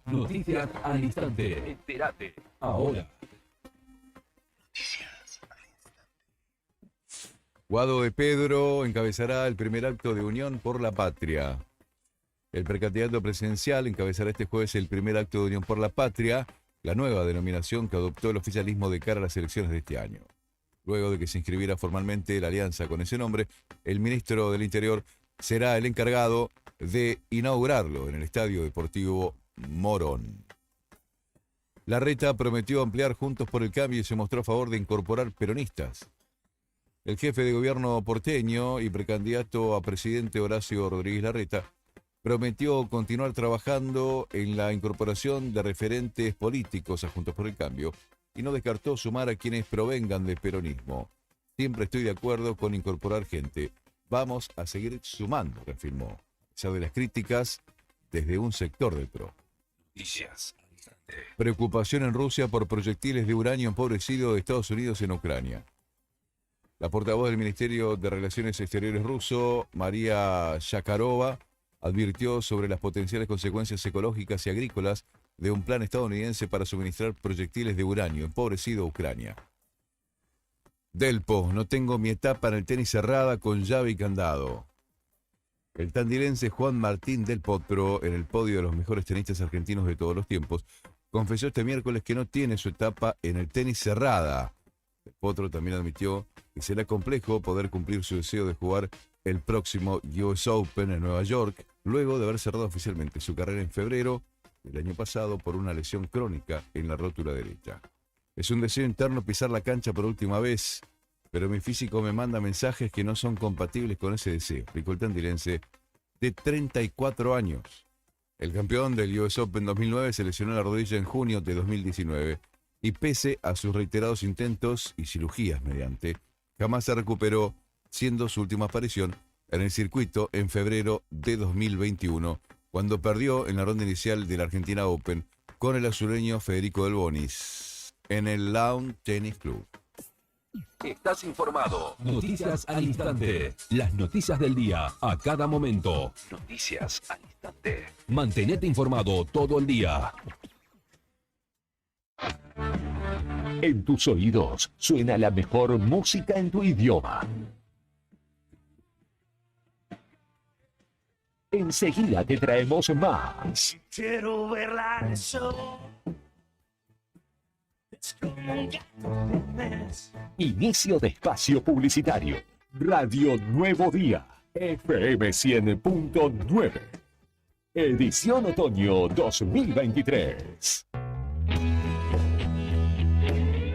Noticias al instante. Entérate. Ahora. Guado de Pedro encabezará el primer acto de Unión por la Patria. El precandidato presidencial encabezará este jueves el primer acto de Unión por la Patria, la nueva denominación que adoptó el oficialismo de cara a las elecciones de este año. Luego de que se inscribiera formalmente la alianza con ese nombre, el ministro del Interior será el encargado de inaugurarlo en el Estadio Deportivo Morón. Larreta prometió ampliar Juntos por el Cambio y se mostró a favor de incorporar peronistas. El jefe de gobierno porteño y precandidato a presidente Horacio Rodríguez Larreta prometió continuar trabajando en la incorporación de referentes políticos a Juntos por el Cambio y no descartó sumar a quienes provengan del peronismo. Siempre estoy de acuerdo con incorporar gente. Vamos a seguir sumando, reafirmó, a pesar de las críticas desde un sector del PRO. Noticias. Preocupación en Rusia por proyectiles de uranio empobrecido de Estados Unidos en Ucrania. La portavoz del Ministerio de Relaciones Exteriores ruso, María Zakharova, advirtió sobre las potenciales consecuencias ecológicas y agrícolas de un plan estadounidense para suministrar proyectiles de uranio empobrecido a Ucrania. Delpo, no tengo mi etapa en el tenis cerrada con llave y candado. El tandilense Juan Martín Del Potro, en el podio de los mejores tenistas argentinos de todos los tiempos, confesó este miércoles que no tiene su etapa en el tenis cerrada. Del Potro también admitió que será complejo poder cumplir su deseo de jugar el próximo US Open en Nueva York, luego de haber cerrado oficialmente su carrera en febrero del año pasado por una lesión crónica en la rótula derecha. Es un deseo interno pisar la cancha por última vez, pero mi físico me manda mensajes que no son compatibles con ese deseo, explicó el tandilense de 34 años. El campeón del US Open 2009 se lesionó la rodilla en junio de 2019 y pese a sus reiterados intentos y cirugías mediante, jamás se recuperó, siendo su última aparición en el circuito en febrero de 2021, cuando perdió en la ronda inicial de la Argentina Open con el azuleño Federico Del Bonis en el Lawn Tennis Club. Estás informado. Noticias al instante. Las noticias del día a cada momento. Noticias al instante. Mantenete informado todo el día. En tus oídos suena la mejor música en tu idioma. Enseguida te traemos más. Quiero verla eso. Es como un gato de mes. Inicio de espacio publicitario. Radio Nuevo Día. FM 100.9. Edición Otoño 2023.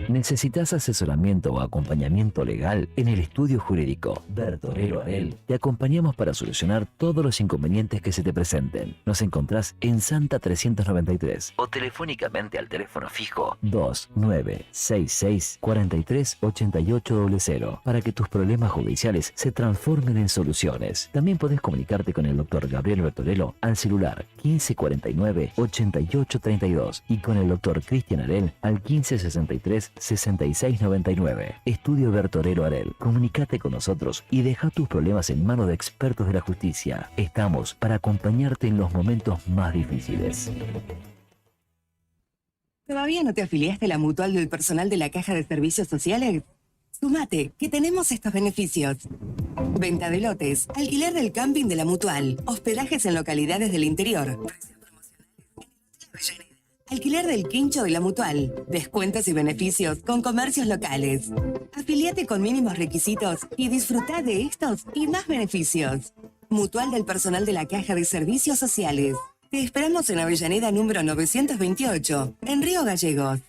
¿Necesitas asesoramiento o acompañamiento legal? En el estudio jurídico Bertorero Arel te acompañamos para solucionar todos los inconvenientes que se te presenten. Nos encontrás en Santa 393 o telefónicamente al teléfono fijo 2966 43 8800 para que tus problemas judiciales se transformen en soluciones. También podés comunicarte con el doctor Gabriel Bertorello al celular 1549 8832 y con el doctor Cristian Arel al 1563 6699. Estudio Bertorero Arel. Comunícate con nosotros y deja tus problemas en manos de expertos de la justicia. Estamos para acompañarte en los momentos más difíciles. ¿Todavía no te afiliaste a la mutual del personal de la Caja de Servicios Sociales? Sumate, que tenemos estos beneficios. Venta de lotes, alquiler del camping de la mutual, hospedajes en localidades del interior, alquiler del quincho de la mutual, descuentos y beneficios con comercios locales. Afiliate con mínimos requisitos y disfruta de estos y más beneficios. Mutual del personal de la Caja de Servicios Sociales. Te esperamos en Avellaneda número 928, en Río Gallegos.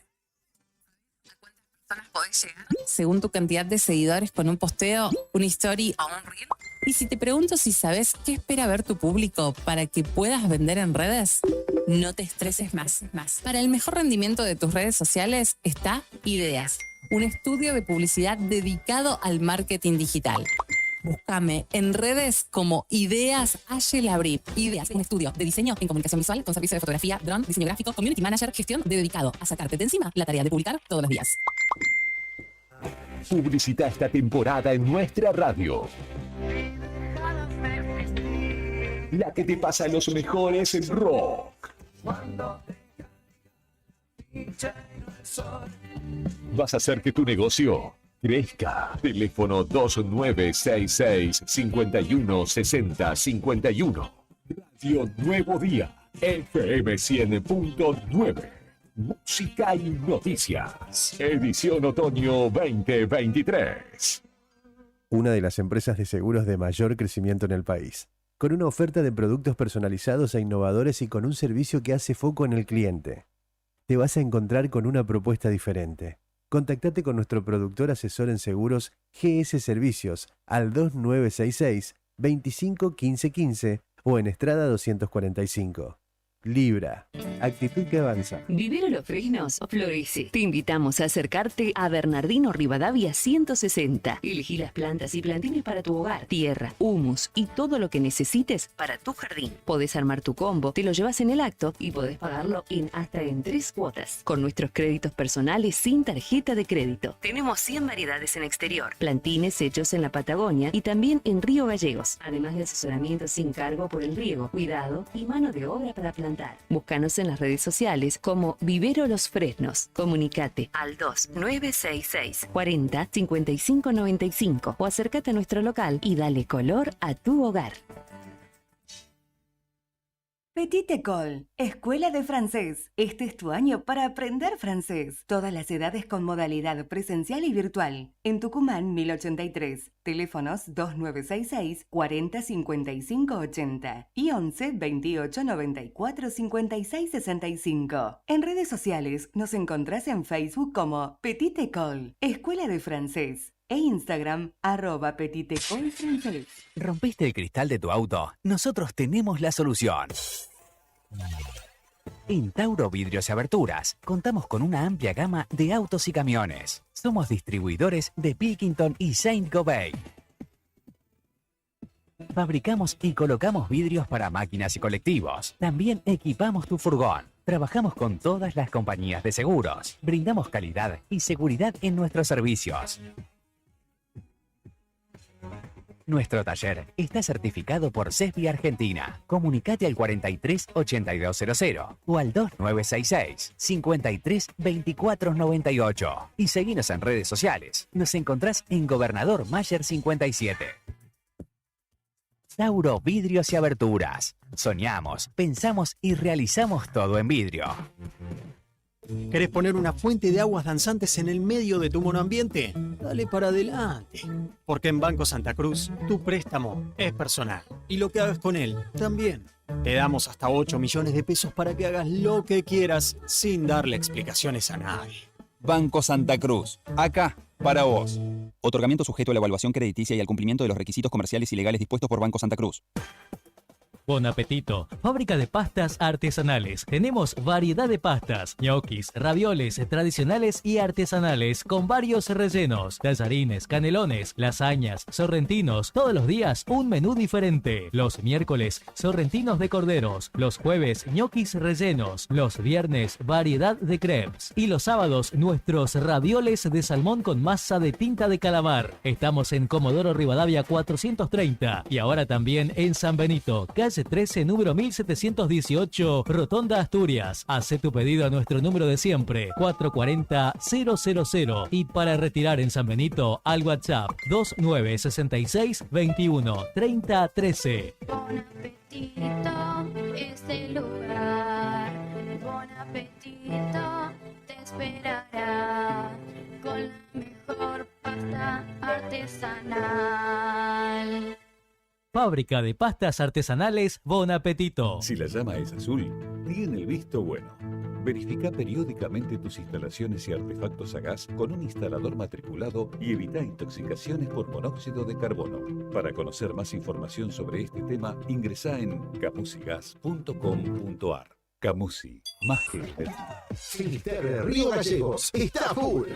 Podés llegar según tu cantidad de seguidores con un posteo, una story o un reel. Y si te pregunto si sabes qué espera ver tu público para que puedas vender en redes, no te estreses más. Para el mejor rendimiento de tus redes sociales está Ideas, un estudio de publicidad dedicado al marketing digital. Búscame en redes como Ideas Ayelabrip. Ideas, un estudio de diseño en comunicación visual con servicio de fotografía, dron, diseño gráfico, community manager, gestión dedicado a sacarte de encima la tarea de publicar todos los días. Publicita esta temporada en nuestra radio. La que te pasa los mejores en rock. Vas a hacer que tu negocio crezca. Teléfono 2966 516051. Radio Nuevo Día. FM 100.9. Música y noticias. Edición Otoño 2023. Una de las empresas de seguros de mayor crecimiento en el país. Con una oferta de productos personalizados e innovadores y con un servicio que hace foco en el cliente. Te vas a encontrar con una propuesta diferente. Contactate con nuestro productor asesor en seguros GS Servicios al 2966 25 15 15 o en Estrada 245. Libra, actitud que avanza. Vivero Los Fresnos florece. Te invitamos a acercarte a Bernardino Rivadavia 160. Elegí las plantas y plantines para tu hogar, tierra, humus y todo lo que necesites para tu jardín. Podés armar tu combo, te lo llevas en el acto y podés pagarlo hasta en 3 cuotas. Con nuestros créditos personales sin tarjeta de crédito. Tenemos 100 variedades en exterior, plantines hechos en la Patagonia y también en Río Gallegos. Además de asesoramiento sin cargo por el riego, cuidado y mano de obra para plantar. Búscanos en las redes sociales como Vivero Los Fresnos. Comunicate al 2966 40 55 95 o acércate a nuestro local y dale color a tu hogar. Petite École, Escuela de Francés. Este es tu año para aprender francés. Todas las edades con modalidad presencial y virtual. En Tucumán, 1083. Teléfonos 2966 40 55 80 y 11 28 94 56 65. En redes sociales nos encontrás en Facebook como Petite École, Escuela de Francés. E Instagram, @petitecolfrancés. ¿Rompiste el cristal de tu auto? Nosotros tenemos la solución. En Tauro Vidrios y Aberturas contamos con una amplia gama de autos y camiones. Somos distribuidores de Pilkington y Saint-Gobain. Fabricamos y colocamos vidrios para máquinas y colectivos. También equipamos tu furgón. Trabajamos con todas las compañías de seguros. Brindamos calidad y seguridad en nuestros servicios. Nuestro taller está certificado por CESBI Argentina. Comunicate al 43 8200 o al 2966 53 24 98 y seguinos en redes sociales. Nos encontrás en Gobernador Mayer 57. Tauro Vidrios y Aberturas. Soñamos, pensamos y realizamos todo en vidrio. ¿Querés poner una fuente de aguas danzantes en el medio de tu monoambiente? Dale para adelante. Porque en Banco Santa Cruz, tu préstamo es personal. Y lo que hagas con él, también. Te damos hasta 8 millones de pesos para que hagas lo que quieras sin darle explicaciones a nadie. Banco Santa Cruz. Acá, para vos. Otorgamiento sujeto a la evaluación crediticia y al cumplimiento de los requisitos comerciales y legales dispuestos por Banco Santa Cruz. Bon apetito. Fábrica de pastas artesanales. Tenemos variedad de pastas, ñoquis, ravioles tradicionales y artesanales con varios rellenos, tallarines, canelones, lasañas, sorrentinos. Todos los días un menú diferente. Los miércoles, sorrentinos de corderos. Los jueves, ñoquis rellenos. Los viernes, variedad de crepes. Y los sábados, nuestros ravioles de salmón con masa de tinta de calamar. Estamos en Comodoro Rivadavia 430 y ahora también en San Benito, calle 13, número 1718, Rotonda Asturias. Hace tu pedido a nuestro número de siempre, 440-000. Y para retirar en San Benito, al WhatsApp 2966 21 30 13. Bon apetito es el lugar. Bon apetito te esperará con la mejor pasta artesanal. Fábrica de pastas artesanales Bon Apetito. Si la llama es azul, tiene el visto bueno. Verifica periódicamente tus instalaciones y artefactos a gas con un instalador matriculado y evita intoxicaciones por monóxido de carbono. Para conocer más información sobre este tema, ingresá en camusigas.com.ar. Camusi, más que Finisterre Río Gallegos está full.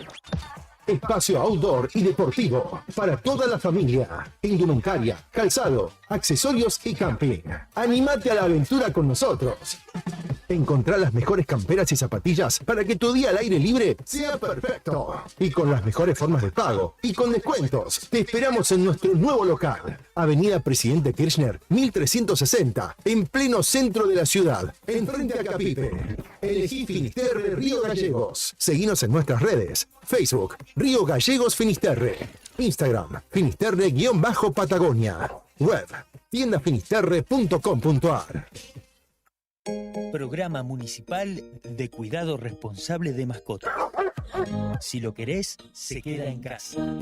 Espacio outdoor y deportivo para toda la familia. Indumentaria, calzado, accesorios y camping. Anímate a la aventura con nosotros. Encontrá las mejores camperas y zapatillas para que tu día al aire libre sea perfecto. Y con las mejores formas de pago y con descuentos. Te esperamos en nuestro nuevo local. Avenida Presidente Kirchner, 1360, en pleno centro de la ciudad, enfrente a Capipe. Elegí Finisterre Río Gallegos. Seguinos en nuestras redes. Facebook, Río Gallegos Finisterre. Instagram, Finisterre-Patagonia. Web, tiendafinisterre.com.ar. Programa Municipal de Cuidado Responsable de Mascotas. Si lo querés, se queda en casa.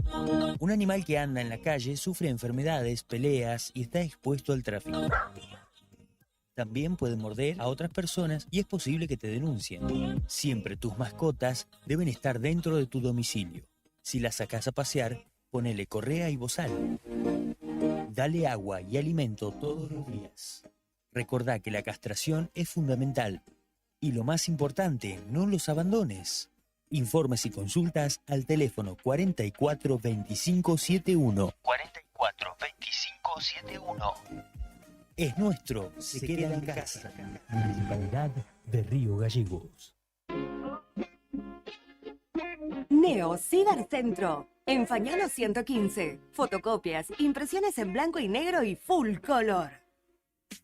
Un animal que anda en la calle sufre enfermedades, peleas y está expuesto al tráfico. También puede morder a otras personas y es posible que te denuncien. Siempre tus mascotas deben estar dentro de tu domicilio. Si las sacás a pasear, ponele correa y bozal. Dale agua y alimento todos los días. Recordá que la castración es fundamental. Y lo más importante, no los abandones. Informes y consultas al teléfono 44 25 71. 44 25 71. Es nuestro, se queda en casa. Municipalidad de Río Gallegos. Neo Cibercentro. En Fañano 115. Fotocopias, impresiones en blanco y negro y full color.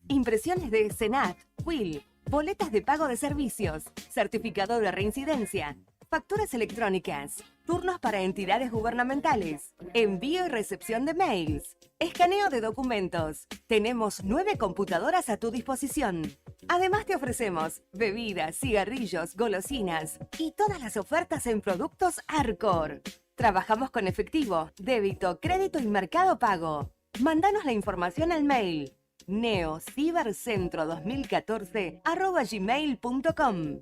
Impresiones de Senat, Will, boletas de pago de servicios, certificado de reincidencia, facturas electrónicas, turnos para entidades gubernamentales, envío y recepción de mails, escaneo de documentos. Tenemos 9 computadoras a tu disposición. Además te ofrecemos bebidas, cigarrillos, golosinas y todas las ofertas en productos Arcor. Trabajamos con efectivo, débito, crédito y mercado pago. Mándanos la información al mail neocibercentro2014@gmail.com.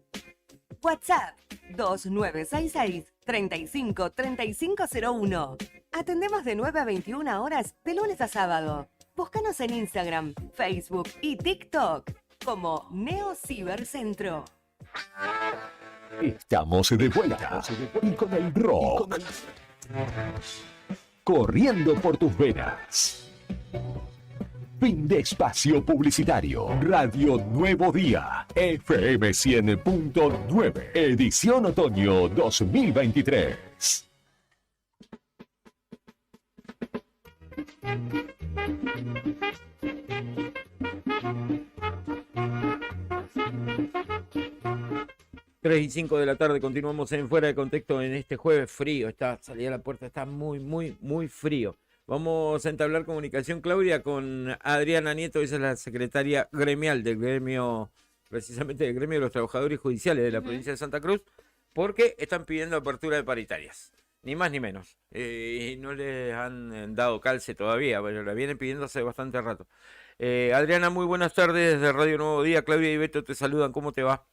WhatsApp 2966 35 3501. Atendemos de 9 a 21 horas de lunes a sábado. Búscanos en Instagram, Facebook y TikTok como Neo Cibercentro. Estamos de vuelta y con el rock corriendo por tus venas. Fin de espacio publicitario. Radio Nuevo Día. FM 100.9. Edición otoño 2023. Tres y 5 de la tarde, continuamos en Fuera de Contexto en este jueves frío. Salí a la puerta, está muy frío. Vamos a entablar comunicación, Claudia, con Adriana Nieto. Ella es la secretaria gremial del gremio, precisamente del gremio de los trabajadores judiciales de la provincia de Santa Cruz, porque están pidiendo apertura de paritarias, ni más ni menos. Y no les han dado calce todavía, pero la vienen pidiendo hace bastante rato. Adriana, muy buenas tardes desde Radio Nuevo Día. Claudia y Beto te saludan, ¿cómo te va?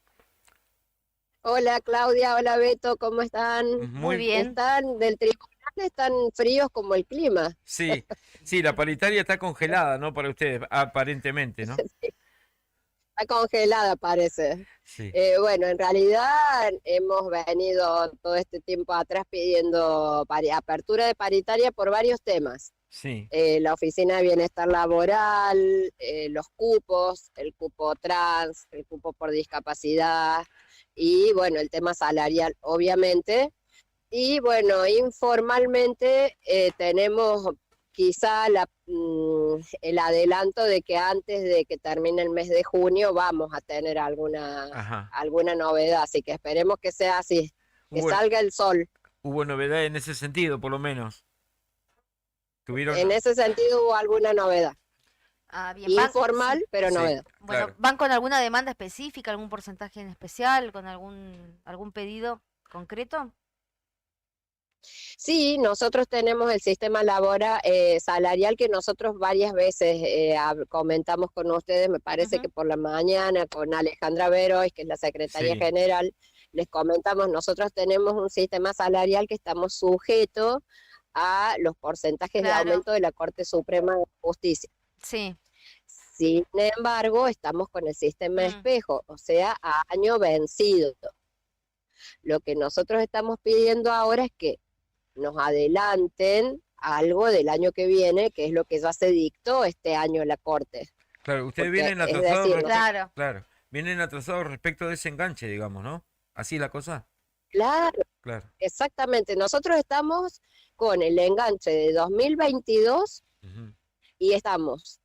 Hola Claudia, hola Beto, ¿cómo están? Muy bien. Están del tribunal, están fríos como el clima. Sí, la paritaria está congelada, ¿no? Para ustedes, aparentemente, ¿no? Sí, está congelada parece. Sí. Bueno, en realidad hemos venido todo este tiempo atrás pidiendo apertura de paritaria por varios temas. Sí. La Oficina de Bienestar Laboral, los cupos, el cupo trans, el cupo por discapacidad y bueno, el tema salarial obviamente. Y bueno, informalmente tenemos quizá el adelanto de que antes de que termine el mes de junio vamos a tener alguna novedad, así que esperemos que sea así, que salga el sol. Hubo novedad en ese sentido, por lo menos. En ese sentido hubo alguna novedad. Bien, informal, pero novedad. Bueno, claro. ¿Van con alguna demanda específica, algún porcentaje en especial, con algún pedido concreto? Sí, nosotros tenemos el sistema salarial que nosotros varias veces comentamos con ustedes, me parece que por la mañana, con Alejandra Veroy, que es la secretaria general, les comentamos, nosotros tenemos un sistema salarial que estamos sujetos a los porcentajes de aumento de la Corte Suprema de Justicia. Sí. Sin embargo, estamos con el sistema espejo, o sea, a año vencido. Lo que nosotros estamos pidiendo ahora es que nos adelanten algo del año que viene, que es lo que ya se dictó este año en la Corte. Claro, ustedes Porque, vienen es atrasados decir, claro, vienen atrasados respecto de ese enganche, digamos, ¿no? ¿Así la cosa? Claro, exactamente. Nosotros estamos con el enganche de 2022 y estamos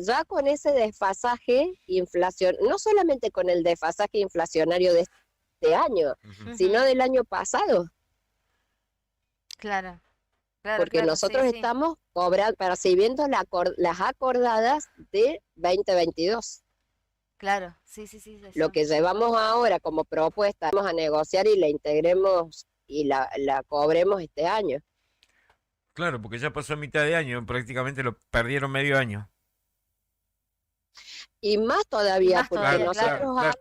ya con ese desfasaje no solamente con el desfasaje inflacionario de este año, sino del año pasado. Claro. Porque nosotros estamos percibiendo las acordadas de 2022. Claro, sí. Lo que llevamos ahora como propuesta, vamos a negociar y la integremos y la cobremos este año. Claro, porque ya pasó mitad de año, prácticamente lo perdieron medio año. Y más todavía, porque nosotros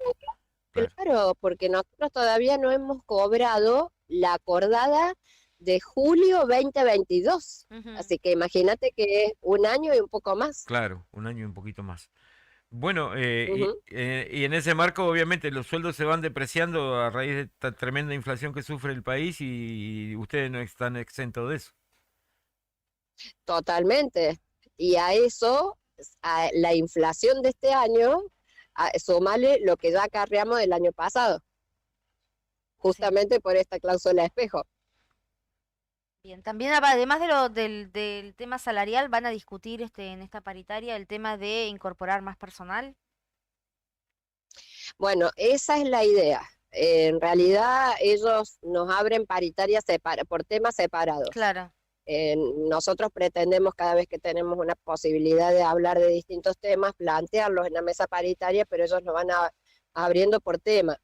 porque nosotros todavía no hemos cobrado la acordada de julio 2022. Así que imagínate que es un año y un poco más. Claro, un año y un poquito más. Bueno, y en ese marco obviamente los sueldos se van depreciando a raíz de esta tremenda inflación que sufre el país y ustedes no están exentos de eso. Totalmente. Y a eso, a la inflación de este año, sumarle lo que ya acarreamos del año pasado. Justamente por esta cláusula de espejo. Bien, también además del tema salarial, ¿van a discutir en esta paritaria el tema de incorporar más personal? Bueno, esa es la idea. En realidad ellos nos abren paritarias por temas separados. Claro. Nosotros pretendemos cada vez que tenemos una posibilidad de hablar de distintos temas, plantearlos en la mesa paritaria, pero ellos nos van abriendo por tema.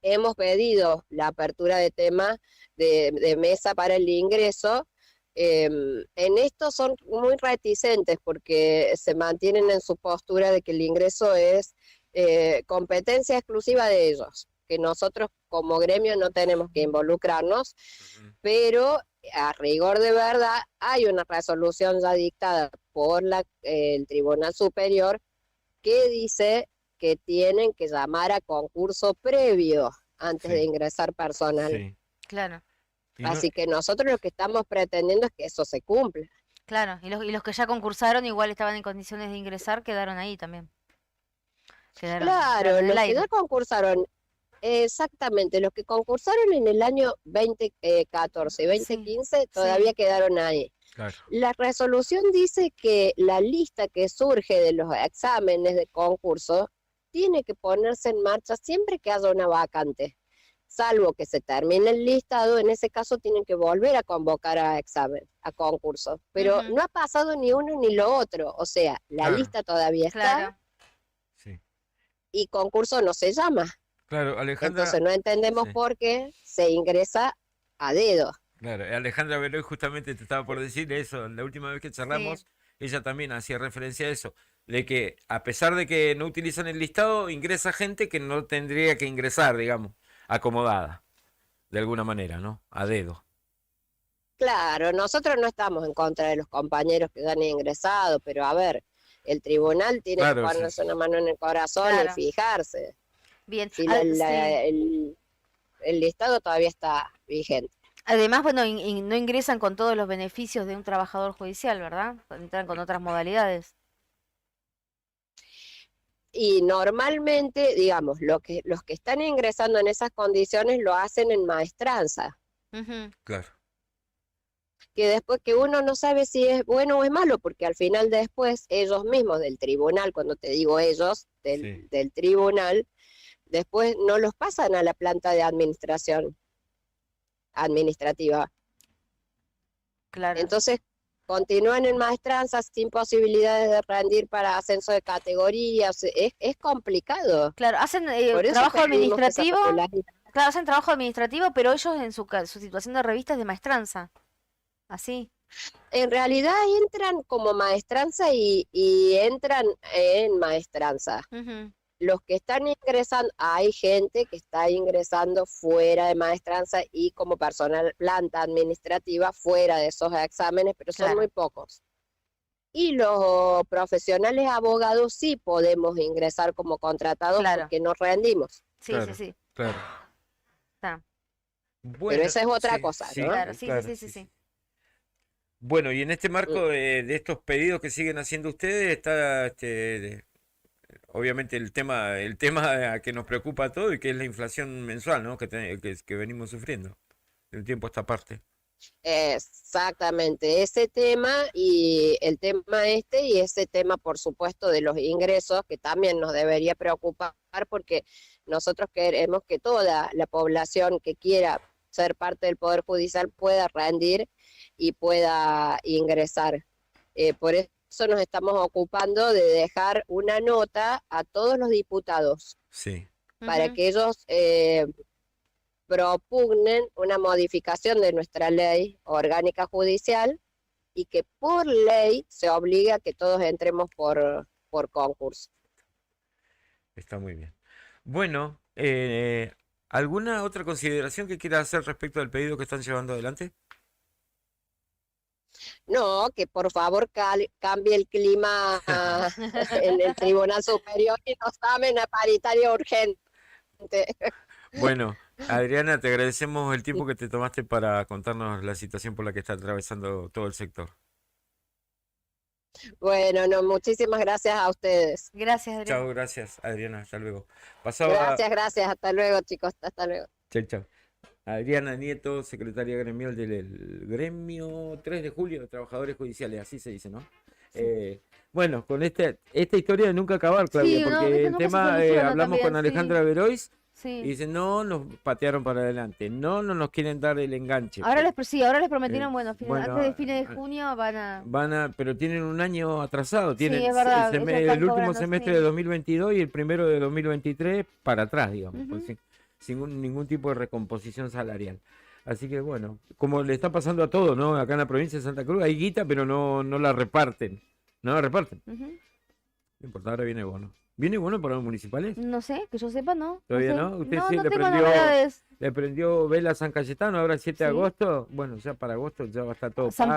Hemos pedido la apertura de tema de mesa para el ingreso. En esto son muy reticentes porque se mantienen en su postura de que el ingreso es competencia exclusiva de ellos, que nosotros como gremio no tenemos que involucrarnos, pero a rigor de verdad hay una resolución ya dictada por el Tribunal Superior que dice que tienen que llamar a concurso previo antes de ingresar personal. Sí. Claro. Así que nosotros lo que estamos pretendiendo es que eso se cumpla. Claro, y los que ya concursaron igual estaban en condiciones de ingresar, quedaron ahí también. Claro, los que ya concursaron, exactamente, los que concursaron en el año 2014 y 2015 todavía quedaron ahí. Claro. La resolución dice que la lista que surge de los exámenes de concurso tiene que ponerse en marcha siempre que haya una vacante, salvo que se termine el listado. En ese caso tienen que volver a convocar a examen, a concurso, pero no ha pasado ni uno ni lo otro, o sea, la lista todavía está y concurso no se llama. Claro, Alejandra. Entonces no entendemos por qué se ingresa a dedo. Claro, Alejandra Beloy justamente te estaba por decir eso, la última vez que charlamos, ella también hacía referencia a eso, de que a pesar de que no utilizan el listado, ingresa gente que no tendría que ingresar, digamos, acomodada, de alguna manera, ¿no? A dedo. Claro, nosotros no estamos en contra de los compañeros que han ingresado, pero a ver, el tribunal tiene que ponerse una mano en el corazón y fijarse. Bien. Si el listado todavía está vigente. Además, bueno, no ingresan con todos los beneficios de un trabajador judicial, ¿verdad? Entran con otras modalidades. Y normalmente, digamos, los que están ingresando en esas condiciones lo hacen en maestranza. Claro. Que después que uno no sabe si es bueno o es malo, porque al final después ellos mismos del tribunal, cuando te digo ellos, del tribunal, después no los pasan a la planta de administrativa. Claro. Entonces continúan en maestranzas sin posibilidades de rendir para ascenso de categorías. Es complicado. Claro, hacen trabajo administrativo. Claro, hacen trabajo administrativo, pero ellos en su situación de revistas de maestranza. Así. En realidad entran como maestranza y entran en maestranza. Los que están ingresando, hay gente que está ingresando fuera de maestranza y como personal planta administrativa fuera de esos exámenes, pero son muy pocos. Y los profesionales abogados sí podemos ingresar como contratados porque no rendimos. Sí. Claro. Bueno, pero esa es otra cosa, ¿no? Claro, sí. Bueno, y en este marco de estos pedidos que siguen haciendo ustedes está obviamente el tema que nos preocupa a todos y que es la inflación mensual, ¿no? que venimos sufriendo de un tiempo a esta parte. Exactamente, ese tema y el tema y ese tema, por supuesto, de los ingresos, que también nos debería preocupar porque nosotros queremos que toda la población que quiera ser parte del Poder Judicial pueda rendir y pueda ingresar. Por eso nos estamos ocupando de dejar una nota a todos los diputados para que ellos propugnen una modificación de nuestra ley orgánica judicial y que por ley se obligue a que todos entremos por concurso. Está muy bien. Bueno, ¿alguna otra consideración que quiera hacer respecto al pedido que están llevando adelante? No, que por favor cambie el clima en el Tribunal Superior y nos llamen a paritaria urgente. Bueno, Adriana, te agradecemos el tiempo que te tomaste para contarnos la situación por la que está atravesando todo el sector. Bueno, no, muchísimas gracias a ustedes. Gracias, Adriana. Chao, gracias, Adriana, hasta luego. Gracias, hasta luego, chicos, hasta luego. Chao. Adriana Nieto, secretaria gremial del gremio 3 de julio de trabajadores judiciales, así se dice, ¿no? Bueno, con esta historia de nunca acabar, Claudia, porque el tema, hablamos también, con Alejandra Berois y dicen, no, nos patearon para adelante, no nos quieren dar el enganche. Ahora les prometieron, antes de fines de junio pero tienen un año atrasado, tienen es verdad, el último semestre de 2022 y el primero de 2023 para atrás, digamos, sin ningún tipo de recomposición salarial. Así que bueno, como le está pasando a todos, ¿no? Acá en la provincia de Santa Cruz hay guita, pero no la reparten. No la reparten. No importa, ahora viene bono. ¿Viene bono para los municipales? No sé, que yo sepa, no. ¿Todavía no? ¿Usted sí le prendió vela a San Cayetano ahora el 7 de agosto? Bueno, ya para agosto ya va a estar todo pago.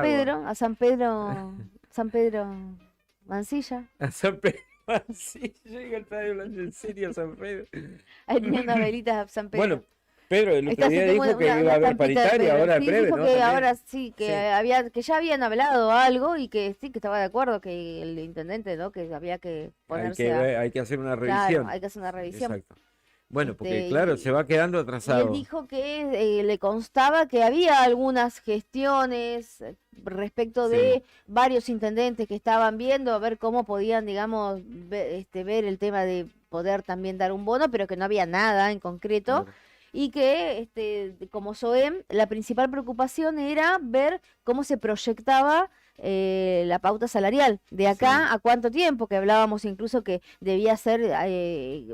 A San Pedro Mansilla. A San Pedro Mansilla, yo estaba hablando en serio, San Pedro. Ahí tenía unas velitas a San Pedro. Bueno, Pedro el otro día dijo que iba a haber paritaria ahora en breve, dijo ¿no? Que También. ahora sí, que ya habían hablado algo y que sí, que estaba de acuerdo que el intendente, ¿no? Que había que ponerse hay que hacer una revisión. Claro, hay que hacer una revisión. Exacto. Bueno, porque Este, claro, y- se va quedando Y él atrasado. dijo que le constaba que había algunas gestiones respecto de varios intendentes que estaban viendo a ver cómo podían, digamos, ver el tema de poder también dar un bono, pero que no había nada en concreto. Y que como SOEM, la principal preocupación era ver cómo se proyectaba la pauta salarial. De acá a cuánto tiempo, que hablábamos incluso que debía ser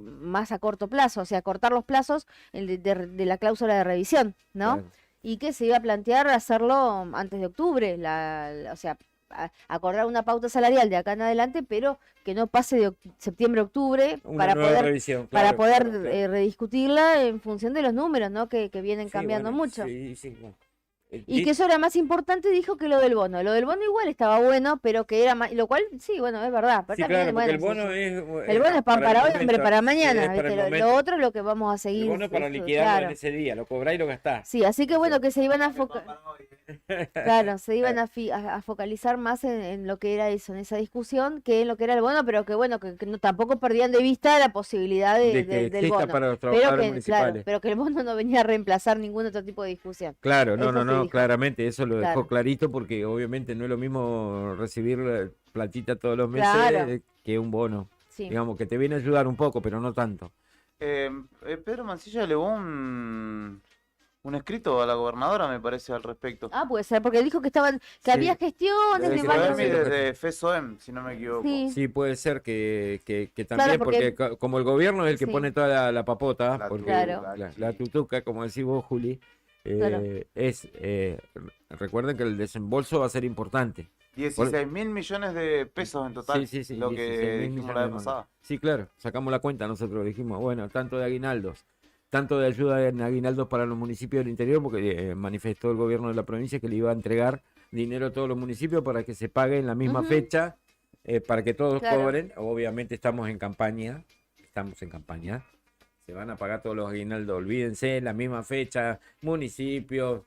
más a corto plazo, o sea, cortar los plazos de la cláusula de revisión, ¿no? Claro. Y que se iba a plantear hacerlo antes de octubre, o sea, acordar una pauta salarial de acá en adelante, pero que no pase de septiembre-octubre Una para nueva poder, revisión, para claro, poder claro, claro. rediscutirla en función de los números, ¿no? Que vienen Sí, cambiando bueno, mucho. sí, sí, bueno. Y que eso era más importante, dijo, que lo del bono. Lo del bono igual estaba bueno, pero que era más, lo cual, sí, bueno, es verdad. Pero Sí, también, claro, porque el bueno, bono sí, sí. es El bono es pan para hoy, el hambre momento, para es mañana, para el ¿viste? Lo momento. otro es lo que vamos a seguir. El bono para esto, liquidarlo claro. en ese día, lo cobrá y lo gastá. Sí, así que bueno, que se iban a claro, se iban a focalizar más en lo que era eso, en esa discusión, que en lo que era el bono, pero que bueno, que tampoco perdían de vista la posibilidad De que del exista bono. para los Pero trabajadores que, municipales. claro, pero que el bono no venía a reemplazar ningún otro tipo de discusión. Claro, no, Eso no, se no, dijo. claramente, eso lo dejó Claro. clarito porque obviamente no es lo mismo recibir platita todos los meses Claro. que un bono. Sí. Digamos que te viene a ayudar un poco, pero no tanto. Pedro Mancilla elevó un escrito a la gobernadora, me parece, al respecto. Ah, puede ser, porque dijo que Sí. había gestiones Debe de ser varios... algo así. Desde FESOEM, si no me equivoco. Sí. Sí, puede ser que Claro, también, porque- porque como el gobierno es el que Sí. pone toda la papota, porque Claro. la tutuca, como decís vos, Juli, Claro. recuerden que el desembolso va a ser importante. 16.000 millones de pesos en total, Sí, sí, sí, lo que 16.000 dijimos millones la de vez mangos. pasada. Sí, claro, sacamos la cuenta, nosotros dijimos, bueno, tanto de aguinaldos, tanto de ayuda en aguinaldos para los municipios del interior, porque manifestó el gobierno de la provincia que le iba a entregar dinero a todos los municipios para que se pague en la misma Ujú. fecha, para que todos Claro. cobren. Obviamente estamos en campaña, se van a pagar todos los aguinaldos, olvídense, en la misma fecha, municipios,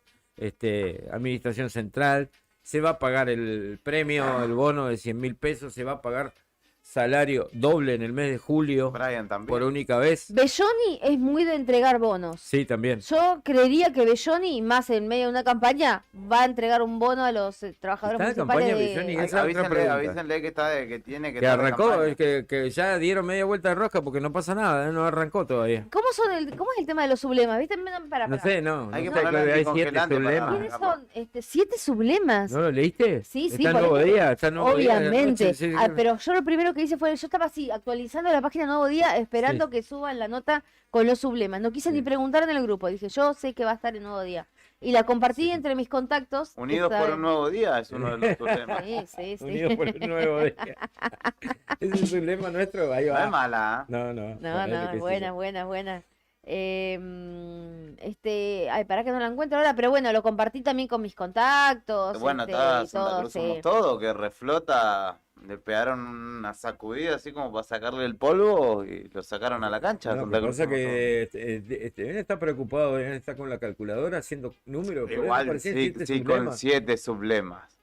administración central, se va a pagar el premio, el bono de 100.000 pesos, se va a pagar salario doble en el mes de julio por única vez. Belloni es muy de entregar bonos. Sí, también. Yo creería que Belloni, más en medio de una campaña, va a entregar un bono a los trabajadores ¿Está en municipales campaña de... Belloni? Esa es otra Avísenle, pregunta. avísenle que tiene que Que estar en arrancó, campaña. que ya dieron media vuelta de rosca porque no pasa nada, no arrancó todavía. ¿Cómo es el tema de los sublemas? ¿Viste? No sé, no. Hay que no sé, ponerle claro, hay 7 anticongelante para- sublemas. ¿Quiénes son? 7 sublemas. ¿No lo leíste? Sí, sí. Está en por Nuevo eso- Día, está en Nuevo Día de la Obviamente. noche, sí, sí, Ah, sí. pero yo lo primero que hice fue, yo estaba así, actualizando la página Nuevo Día, esperando que suban la nota con los sublemas. No quise ni preguntar en el grupo. Dije, yo sé que va a estar en Nuevo Día. Y la compartí entre mis contactos. Unidos por un nuevo día es uno de los problemas. Sí, sí, sí. Unidos por un nuevo día. Ese es un lema nuestro, ahí va. No es mala, ¿eh? No, no. No, ponele no, que sí. buena. Ay, para que no la encuentro ahora, pero bueno, lo compartí también con mis contactos. Bueno, y está Santa todo, Cruz sí. Somos Todo, que reflota, le pegaron una sacudida así como para sacarle el polvo y lo sacaron a la cancha. No, Santa lo que Cruz pasa Somos que él está preocupado, él está con la calculadora haciendo números. Todo. pero él Igual, parecía sí, 7 sí, sublemas. con 7 sublemas.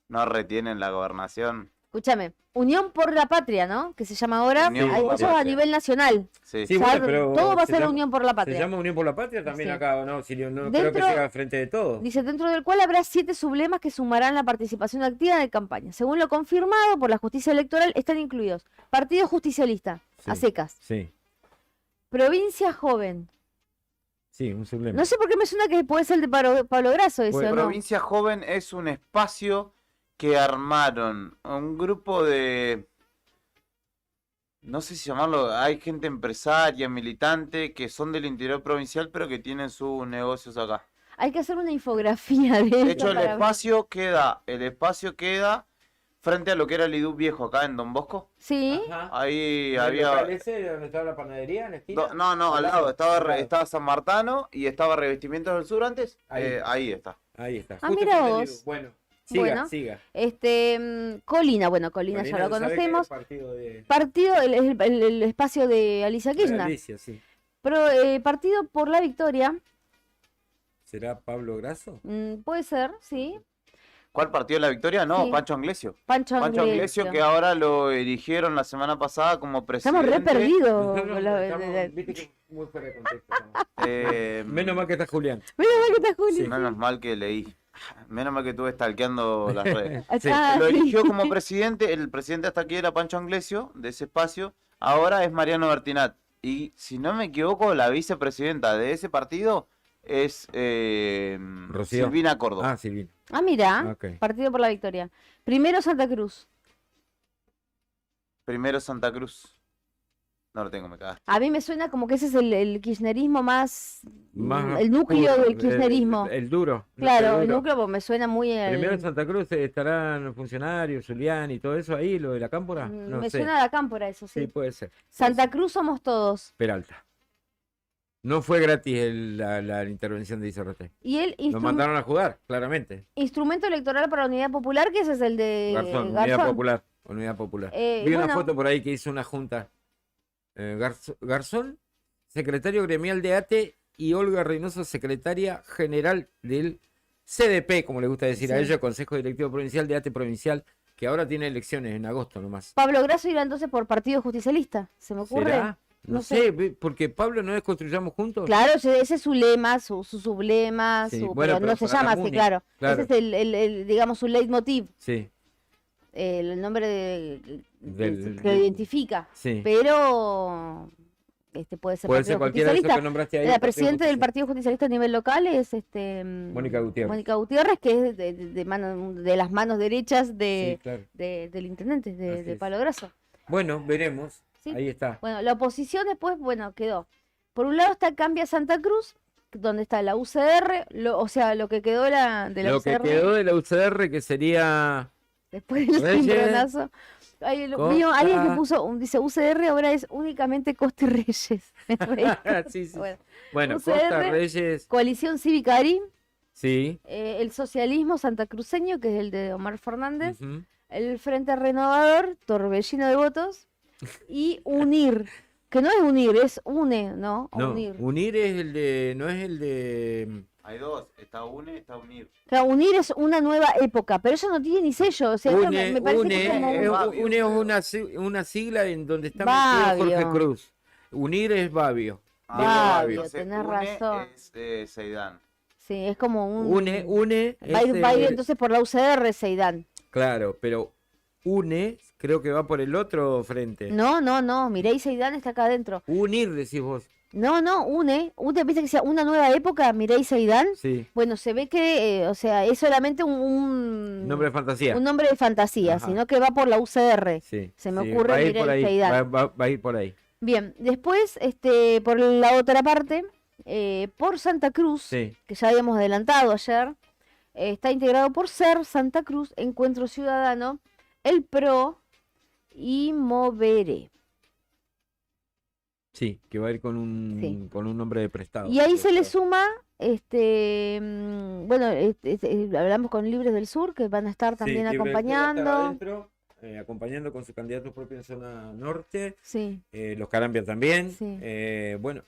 No retienen la gobernación. Escúchame, Unión por la Patria, ¿no? Que se llama ahora. Unión por la Eso a Patria. nivel nacional. Sí, Sí, O sea, bueno, pero todo va a se ser llama- Unión por la Patria. Se llama Unión por la Patria también Sí. acá, no, si no creo que Dentro- sea frente de todo. Dice, dentro del cual habrá 7 sublemas que sumarán la participación activa de campaña. Según lo confirmado por la justicia electoral, están incluidos Partido Justicialista, a secas, Sí, Provincia Joven. sí, un sublema. No sé por qué me suena que puede ser el de Pablo Grasso ese, ¿o no? Provincia Joven es un espacio que armaron un grupo de, no sé si llamarlo, hay gente empresaria, militante, que son del interior provincial, pero que tienen sus negocios acá. Hay que hacer una infografía de De esto hecho, el para- espacio queda frente a lo que era el IDU viejo acá en Don Bosco. Sí. Ahí ¿El había... local ese donde estaba la panadería en la esquina? No, al lado, estaba San Martano y estaba Revestimientos del Sur antes. Ahí. Ahí está. Ahí está. Ah, justo mira frente al vos. IDU. Bueno, siga, Bueno, siga. Colina, bueno, Colina ya lo Colina, ¿sabe qué conocemos. partido de- Partido, el espacio de Alicia de Kirchner. Alicia, sí. Partido por la Victoria, ¿Será Pablo Grasso? puede ser, sí. ¿Cuál partido de la victoria? No, Sí. Pancho Anglesio. Pancho Anglesio. Que ahora lo eligieron la semana pasada como presidente. Estamos re perdidos. Viste que muy fuera de contexto. Menos mal que está Julián. Menos mal que está Juli. Sí, menos mal que leí. Menos mal que estuve stalkeando las redes. Sí. Ah, Lo sí. eligió como presidente, el presidente hasta aquí era Pancho Anglesio, de ese espacio. Ahora es Mariano Bertinat. Y si no me equivoco, la vicepresidenta de ese partido es Rocío. Silvina Córdoba. Ah, Silvina. Ah, mira, Ok. partido por la victoria. Primero Santa Cruz. Primero Santa Cruz. No lo tengo, me cagaste. A mí me suena como que ese es el kirchnerismo más... Más el núcleo puro, del kirchnerismo. El duro. Claro, el duro. núcleo pues, me suena muy... Primero en Santa Cruz estarán los funcionarios, Zulián y todo eso ahí, lo de la cámpora. No me sé. suena a la cámpora eso, sí. Sí, puede ser. Santa Cruz somos todos. Peralta. No fue gratis la intervención de ICRT. Y el Lo mandaron a jugar, claramente. instrumento electoral para la Unidad Popular, que ese es el de Garzón, Garzón. Unidad Popular. Unidad Popular. Vi una bueno. foto por ahí que hizo una junta. Garzón, secretario gremial de ATE, y Olga Reynoso, secretaria general del CDP, como le gusta decir a Sí. ellos, Consejo Directivo Provincial de ATE Provincial, que ahora tiene elecciones en agosto nomás. Pablo Grasso irá entonces por Partido Justicialista, ¿se me ocurre? ¿Será? No sé, porque Pablo no es Construyamos Juntos. Claro, ese es su lema, su sublema, Sí, su, bueno, pero pero no se para llama la así, MUNI, claro. claro. Ese es el, digamos, su leitmotiv, Sí, el nombre Del- que lo identifica. sí. Pero puede ser Puede Partido ser cualquiera de esos Justicialista. que nombraste ahí, La Partido presidenta del Justicialista. Partido Justicialista a nivel local es Mónica Gutiérrez. Mónica Gutiérrez, que es de las manos derechas Sí, claro. del intendente, Así de es. Pablo Grasso. Bueno, veremos. Sí. Ahí está. Bueno, la oposición después, bueno, quedó. Por un lado está Cambia Santa Cruz, donde está la UCR, o sea, lo que quedó de la Lo que UCR quedó de la UCR, que sería... después del Reyes, cimbronazo. Ay, Costa. alguien que puso, dice UCR ahora es únicamente Costa y Reyes. Me reí. Sí, sí. Bueno, Bueno, UCR, Costa, Reyes, Coalición Cívica Arín, sí. el socialismo santacruceño, que es el de Omar Fernández, Ujú. el Frente Renovador, Torbellino de Votos, y UNIR, que no es UNIR, es UNE, ¿no? No, UNIR. unir es el de... No es el de... Hay dos, está UNE, está UNIR. Claro, UNIR es una nueva época, pero eso no tiene ni sello, o sea, eso me parece que es como un- une es una sigla en donde está Babio. metido Jorge Cruz. Unir es Babio. Diego Babio, Babio. tenés razón. Es Seidán. Sí, es como un... Une Va a ir es, entonces por la UCR, Seidán. claro, pero une creo que va por el otro frente. No, Mireille Seidán está acá adentro. Unir, decís vos. No, UNE viste que sea una nueva época, Mireille Seidán. Sí. Bueno, se ve que, o sea, es solamente un Nombre de fantasía. un nombre de fantasía, Ajá. sino que va por la UCR. Sí, Se me sí, ocurre va a ir por Mireille ahí, Seidán. va a ir por ahí. Bien, después, por la otra parte, por Santa Cruz, Sí. que ya habíamos adelantado ayer, está integrado por SER, Santa Cruz, Encuentro Ciudadano, El PRO y Moveré. Sí, que va a ir con un nombre de prestado. Y ahí se le suma, bueno, hablamos con Libres del Sur, que van a estar también Sí, Libre del Sur va a estar acompañando. adentro, acompañando con su candidato propio en zona norte. Sí. Los Carambia también. Sí. Bueno,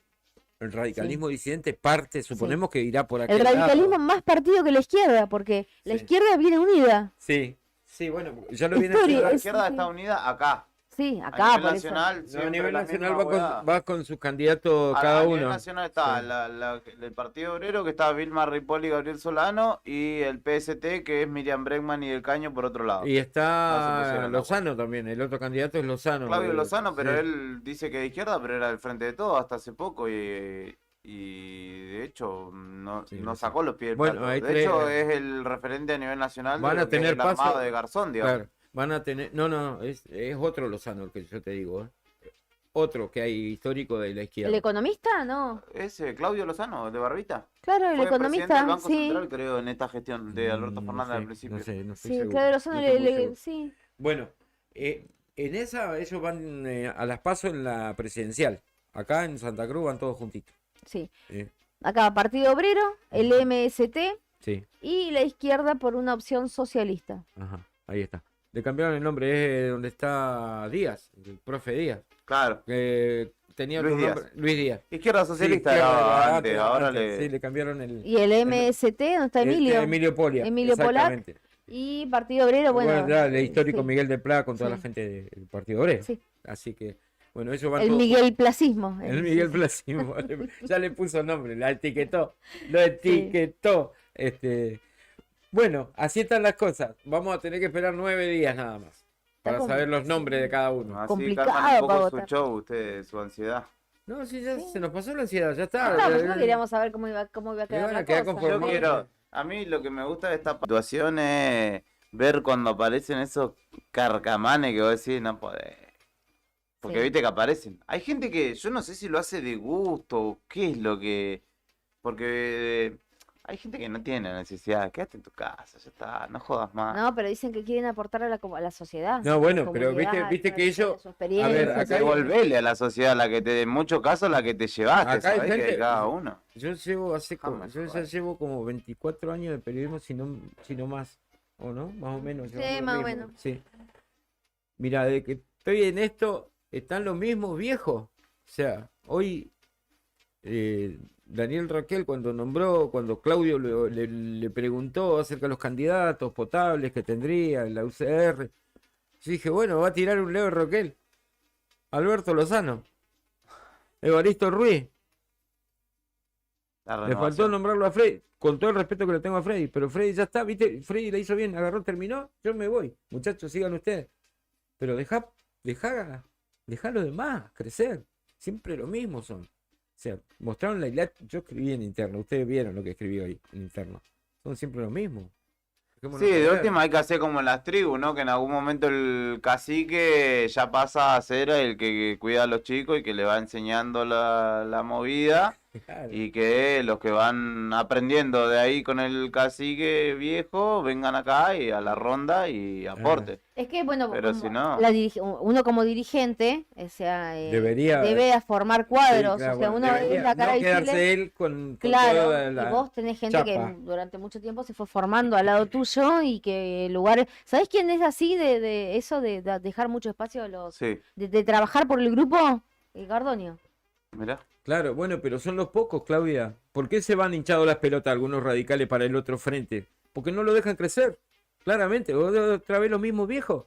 el radicalismo disidente parte, suponemos que irá por aquí. El radicalismo más partido que la izquierda, porque la izquierda viene unida. Sí, sí, bueno, ya lo viene Historia, haciendo. La izquierda está unida acá. Sí, A acá, nivel por nacional, eso. No, a nivel siempre la nacional misma va hueá. va con sus candidatos A cada nivel uno. nacional está el Partido Obrero, que está Vilma Ripoll y Gabriel Solano, y el PST, que es Miriam Bregman y Del Caño por otro lado. Y No se está pusieron Lozano también, el otro candidato es Lozano. Claudio Lozano, pero Sí. él dice que de izquierda, pero era del Frente de Todos hasta hace poco y de hecho no sacó los pies del Bueno, plato. hay De tres- hecho es el referente a nivel nacional Van de a lo que es tener el paso. armado de Garzón, digamos. Claro, van a tener. No, es otro Lozano el que yo te digo. Otro que hay histórico de la ¿El izquierda. economista? No. Ese Claudio Lozano, de Barbita. Claro, el Fue presidente economista, del Banco sí. Central, creo, en esta gestión de Alberto Fernández al principio. No sé, no estoy Sí, seguro. Claudio Lozano no estoy muy seguro. sí. Bueno, en esa ellos van a las PASO en la presidencial. Acá en Santa Cruz van todos juntitos. Sí. Eh, Acá Partido Obrero, el MST sí, y la izquierda por una opción socialista. ajá, ahí está. Le cambiaron el nombre, es donde está Díaz, el profe Díaz. Claro. Tenía Luis otro Díaz. nombre, Luis Díaz. Izquierda Socialista Sí, era izquierda, antes, ahora le... Sí, le cambiaron el... Y el MST, ¿dónde está Emilio? Emilio Polia. Emilio Polac. exactamente. Y Partido Obrero, bueno. ya el histórico sí. Miguel de Pla con toda la Sí. gente del Partido Obrero. Sí. Así que, bueno, eso va El todo. Miguel Placismo. El Miguel Placismo. Ya le puso nombre, la etiquetó. Lo etiquetó. Bueno, así están las cosas. Vamos a tener que esperar 9 días nada más para saber los nombres de cada uno. Así Complicado calman un para poco su votar. show, ustedes, su ansiedad. No, sí, ya se nos pasó la ansiedad, ya está. Ah, nosotros queríamos saber cómo iba a quedar van a la quedar cosa. conformados. Yo quiero, a mí lo que me gusta de esta situación es ver cuando aparecen esos carcamanes que vos decís, no podés. Porque Sí. viste que aparecen. Hay gente que yo no sé si lo hace de gusto o qué es lo que... Porque hay gente que no tiene necesidad. Quédate en tu casa, ya está, no jodas más. No, pero dicen que quieren aportar a la sociedad. No, a la bueno, pero comunidad, viste que ellos... su A experiencia, ver, acá hay- Devolvele a la sociedad la que te, en muchos casos, la que te llevaste, Acá hay ¿sabés? Que gente- cada uno. Yo ya llevo como 24 años de periodismo, si no más, ¿o no? Más o menos. Sí, llevamos lo más o mismo. menos. Sí. Mira, de que estoy en esto, están los mismos viejos. O sea, hoy Daniel Raquel cuando Claudio le preguntó acerca de los candidatos potables que tendría la UCR, yo dije, bueno, va a tirar un Leo Raquel, Alberto Lozano, Evaristo Ruiz. La Le renovación. faltó nombrarlo a Freddy, con todo el respeto que le tengo a Freddy, pero Freddy ya está, ¿viste? Freddy le hizo bien, agarró, terminó, yo me voy. Muchachos, sigan ustedes. Pero deja los demás crecer. Siempre lo mismo son. O sea, mostraron la isla, yo escribí en interno, ustedes vieron lo que escribí hoy en interno. Son siempre lo mismo. Dejémonos Sí, de joder. última hay que hacer como en las tribus, ¿no? Que en algún momento el cacique ya pasa a ser el que cuida a los chicos y que le va enseñando la movida. Claro. Y que los que van aprendiendo de ahí con el cacique viejo vengan acá y a la ronda y aporten. Es que, bueno, Pero como si no- uno como dirigente, o sea, Debería- debe formar cuadros, Sí, claro, o sea, bueno, uno debería es la cara no visible. quedarse él con Claro, toda la y vos tenés gente chapa. que durante mucho tiempo se fue formando al lado tuyo y que lugares... ¿Sabés quién es así de eso de dejar mucho espacio a los... Sí, de trabajar por el grupo? Gardonio. mirá. Claro, bueno, pero son los pocos, Claudia. ¿Por qué se van hinchados las pelotas algunos radicales para el otro frente? Porque no lo dejan crecer. Claramente, otra vez los mismos viejos.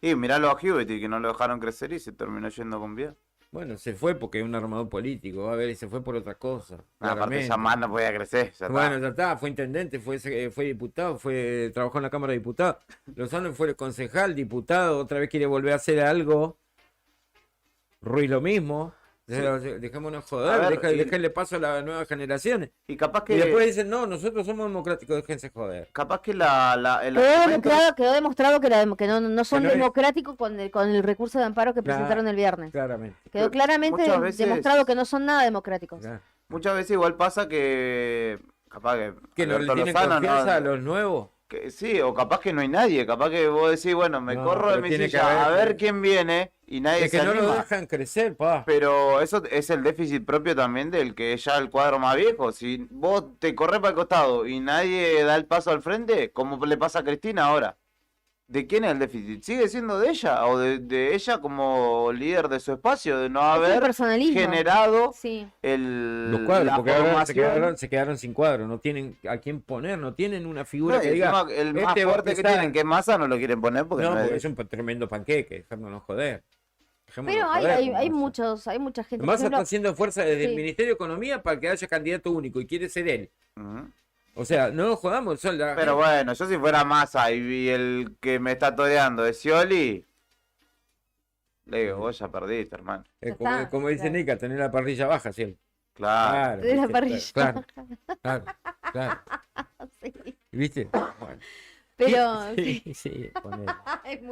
Y miralo a Huberty que no lo dejaron crecer y se terminó yendo con bien. Bueno, se fue porque es un armador político, a ver, y se fue por otra cosa. Aparte claramente. ya más no podía crecer, ya está. Bueno, ya está, fue intendente, fue diputado, trabajó en la Cámara de Diputados. Lozano fue concejal, diputado, otra vez quiere volver a hacer algo. Ruiz lo mismo. Dejémonos A joder, ver, y- déjenle paso a las nuevas generaciones. Y capaz que Y después dicen, no, nosotros somos democráticos, déjense joder. capaz que el argumento- Quedó demostrado que no son Que no es- democráticos con el recurso de amparo que presentaron el viernes. Claramente. Quedó claramente Muchas veces- demostrado que no son nada democráticos. muchas veces igual pasa que capaz Que no le Alberto tienen Lozano confianza a los nuevos. que sí, o capaz que no hay nadie, capaz que vos decís, bueno, me No, corro de pero mi tiene que silla a haber- ver quién viene y nadie Es que se no lo anima. dejan crecer, pa. Pero eso es el déficit propio también del que es ya el cuadro más viejo. Si vos te corres para el costado y nadie da el paso al frente, como le pasa a Cristina ahora. ¿De quién es el déficit? ¿Sigue siendo de ella? ¿O de ella como líder de su espacio? De no Es el haber personalismo. generado Sí. Los cuadros, la porque ahora formación. se quedaron sin cuadro, no tienen a quién poner, no tienen una figura No, y que diga. encima el más "Este va a fuerte que empezar". tienen, que es Massa, no lo quieren poner porque No, no, porque es... es un tremendo panqueque, dejémonos joder. Dejémonos Pero joder, hay con Massa. mucha gente. por Massa ejemplo, está haciendo fuerza desde el sí. Ministerio de Economía para que haya candidato único y quiere ser él. Ujú. O sea, no nos jodamos. Pero bueno, yo si fuera Massa y el que me está toreando es Scioli, le digo, vos ya perdiste, hermano. Como dice Nica, tener la parrilla baja, ¿sí? Claro. De la ¿viste? parrilla. Claro, claro. Sí. ¿Viste? Bueno. Pero Sí, sí, ponele. es muy